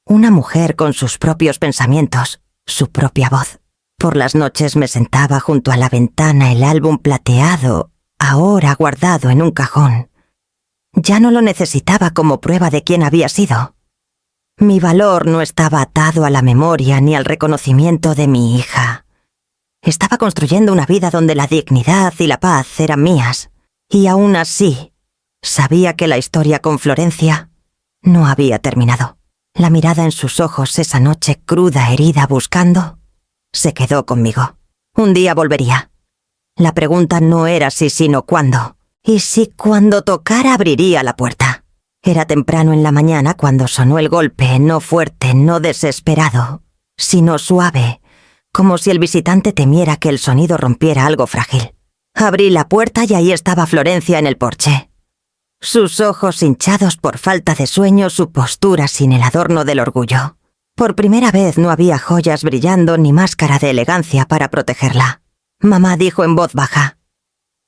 Una mujer con sus propios pensamientos, su propia voz. Por las noches me sentaba junto a la ventana, el álbum plateado, ahora guardado en un cajón. Ya no lo necesitaba como prueba de quién había sido. Mi valor no estaba atado a la memoria ni al reconocimiento de mi hija. Estaba construyendo una vida donde la dignidad y la paz eran mías, y aún así, sabía que la historia con Florencia no había terminado. La mirada en sus ojos esa noche cruda, herida, buscando, se quedó conmigo. Un día volvería. La pregunta no era si, sino cuándo. Y si cuando tocara abriría la puerta. Era temprano en la mañana cuando sonó el golpe, no fuerte, no desesperado, sino suave, como si el visitante temiera que el sonido rompiera algo frágil. Abrí la puerta y ahí estaba Florencia en el porche. Sus ojos hinchados por falta de sueño, su postura sin el adorno del orgullo. Por primera vez no había joyas brillando ni máscara de elegancia para protegerla. Mamá dijo en voz baja: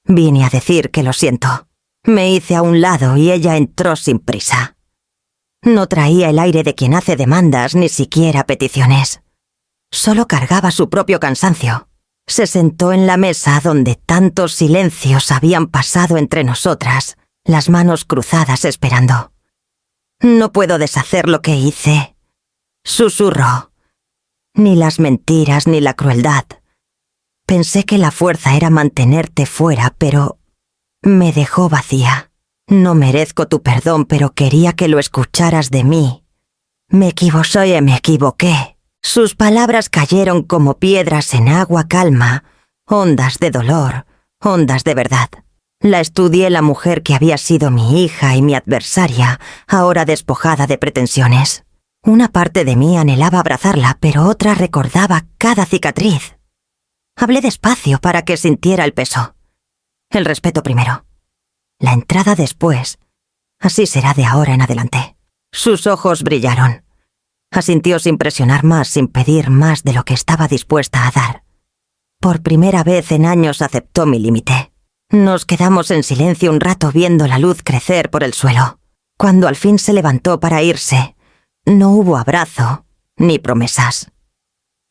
«Vine a decir que lo siento». Me hice a un lado y ella entró sin prisa. No traía el aire de quien hace demandas ni siquiera peticiones. Solo cargaba su propio cansancio. Se sentó en la mesa donde tantos silencios habían pasado entre nosotras, las manos cruzadas esperando. «No puedo deshacer lo que hice», susurró. «Ni las mentiras ni la crueldad. Pensé que la fuerza era mantenerte fuera, pero me dejó vacía. No merezco tu perdón, pero quería que lo escucharas de mí. Me equivoqué». Sus palabras cayeron como piedras en agua calma, ondas de dolor, ondas de verdad. La estudié la mujer que había sido mi hija y mi adversaria, ahora despojada de pretensiones. Una parte de mí anhelaba abrazarla, pero otra recordaba cada cicatriz. Hablé despacio para que sintiera el peso. El respeto primero. La entrada después. Así será de ahora en adelante. Sus ojos brillaron. Asintió sin presionar más, sin pedir más de lo que estaba dispuesta a dar. Por primera vez en años aceptó mi límite. Nos quedamos en silencio un rato viendo la luz crecer por el suelo. Cuando al fin se levantó para irse, no hubo abrazo ni promesas.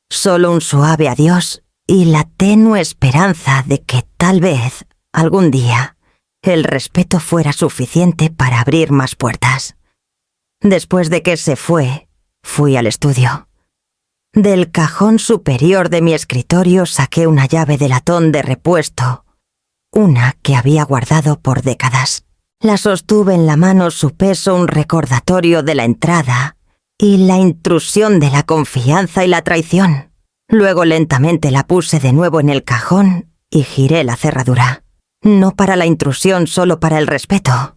Solo un suave adiós y la tenue esperanza de que tal vez, algún día, el respeto fuera suficiente para abrir más puertas. Después de que se fue, fui al estudio. Del cajón superior de mi escritorio saqué una llave de latón de repuesto, una que había guardado por décadas. La sostuve en la mano, su peso un recordatorio de la entrada y la intrusión de la confianza y la traición. Luego lentamente la puse de nuevo en el cajón y giré la cerradura. No para la intrusión, solo para el respeto.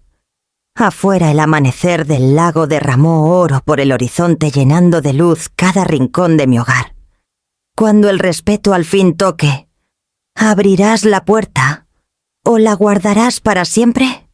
Afuera el amanecer del lago derramó oro por el horizonte, llenando de luz cada rincón de mi hogar. Cuando el respeto al fin toque, ¿abrirás la puerta o la guardarás para siempre?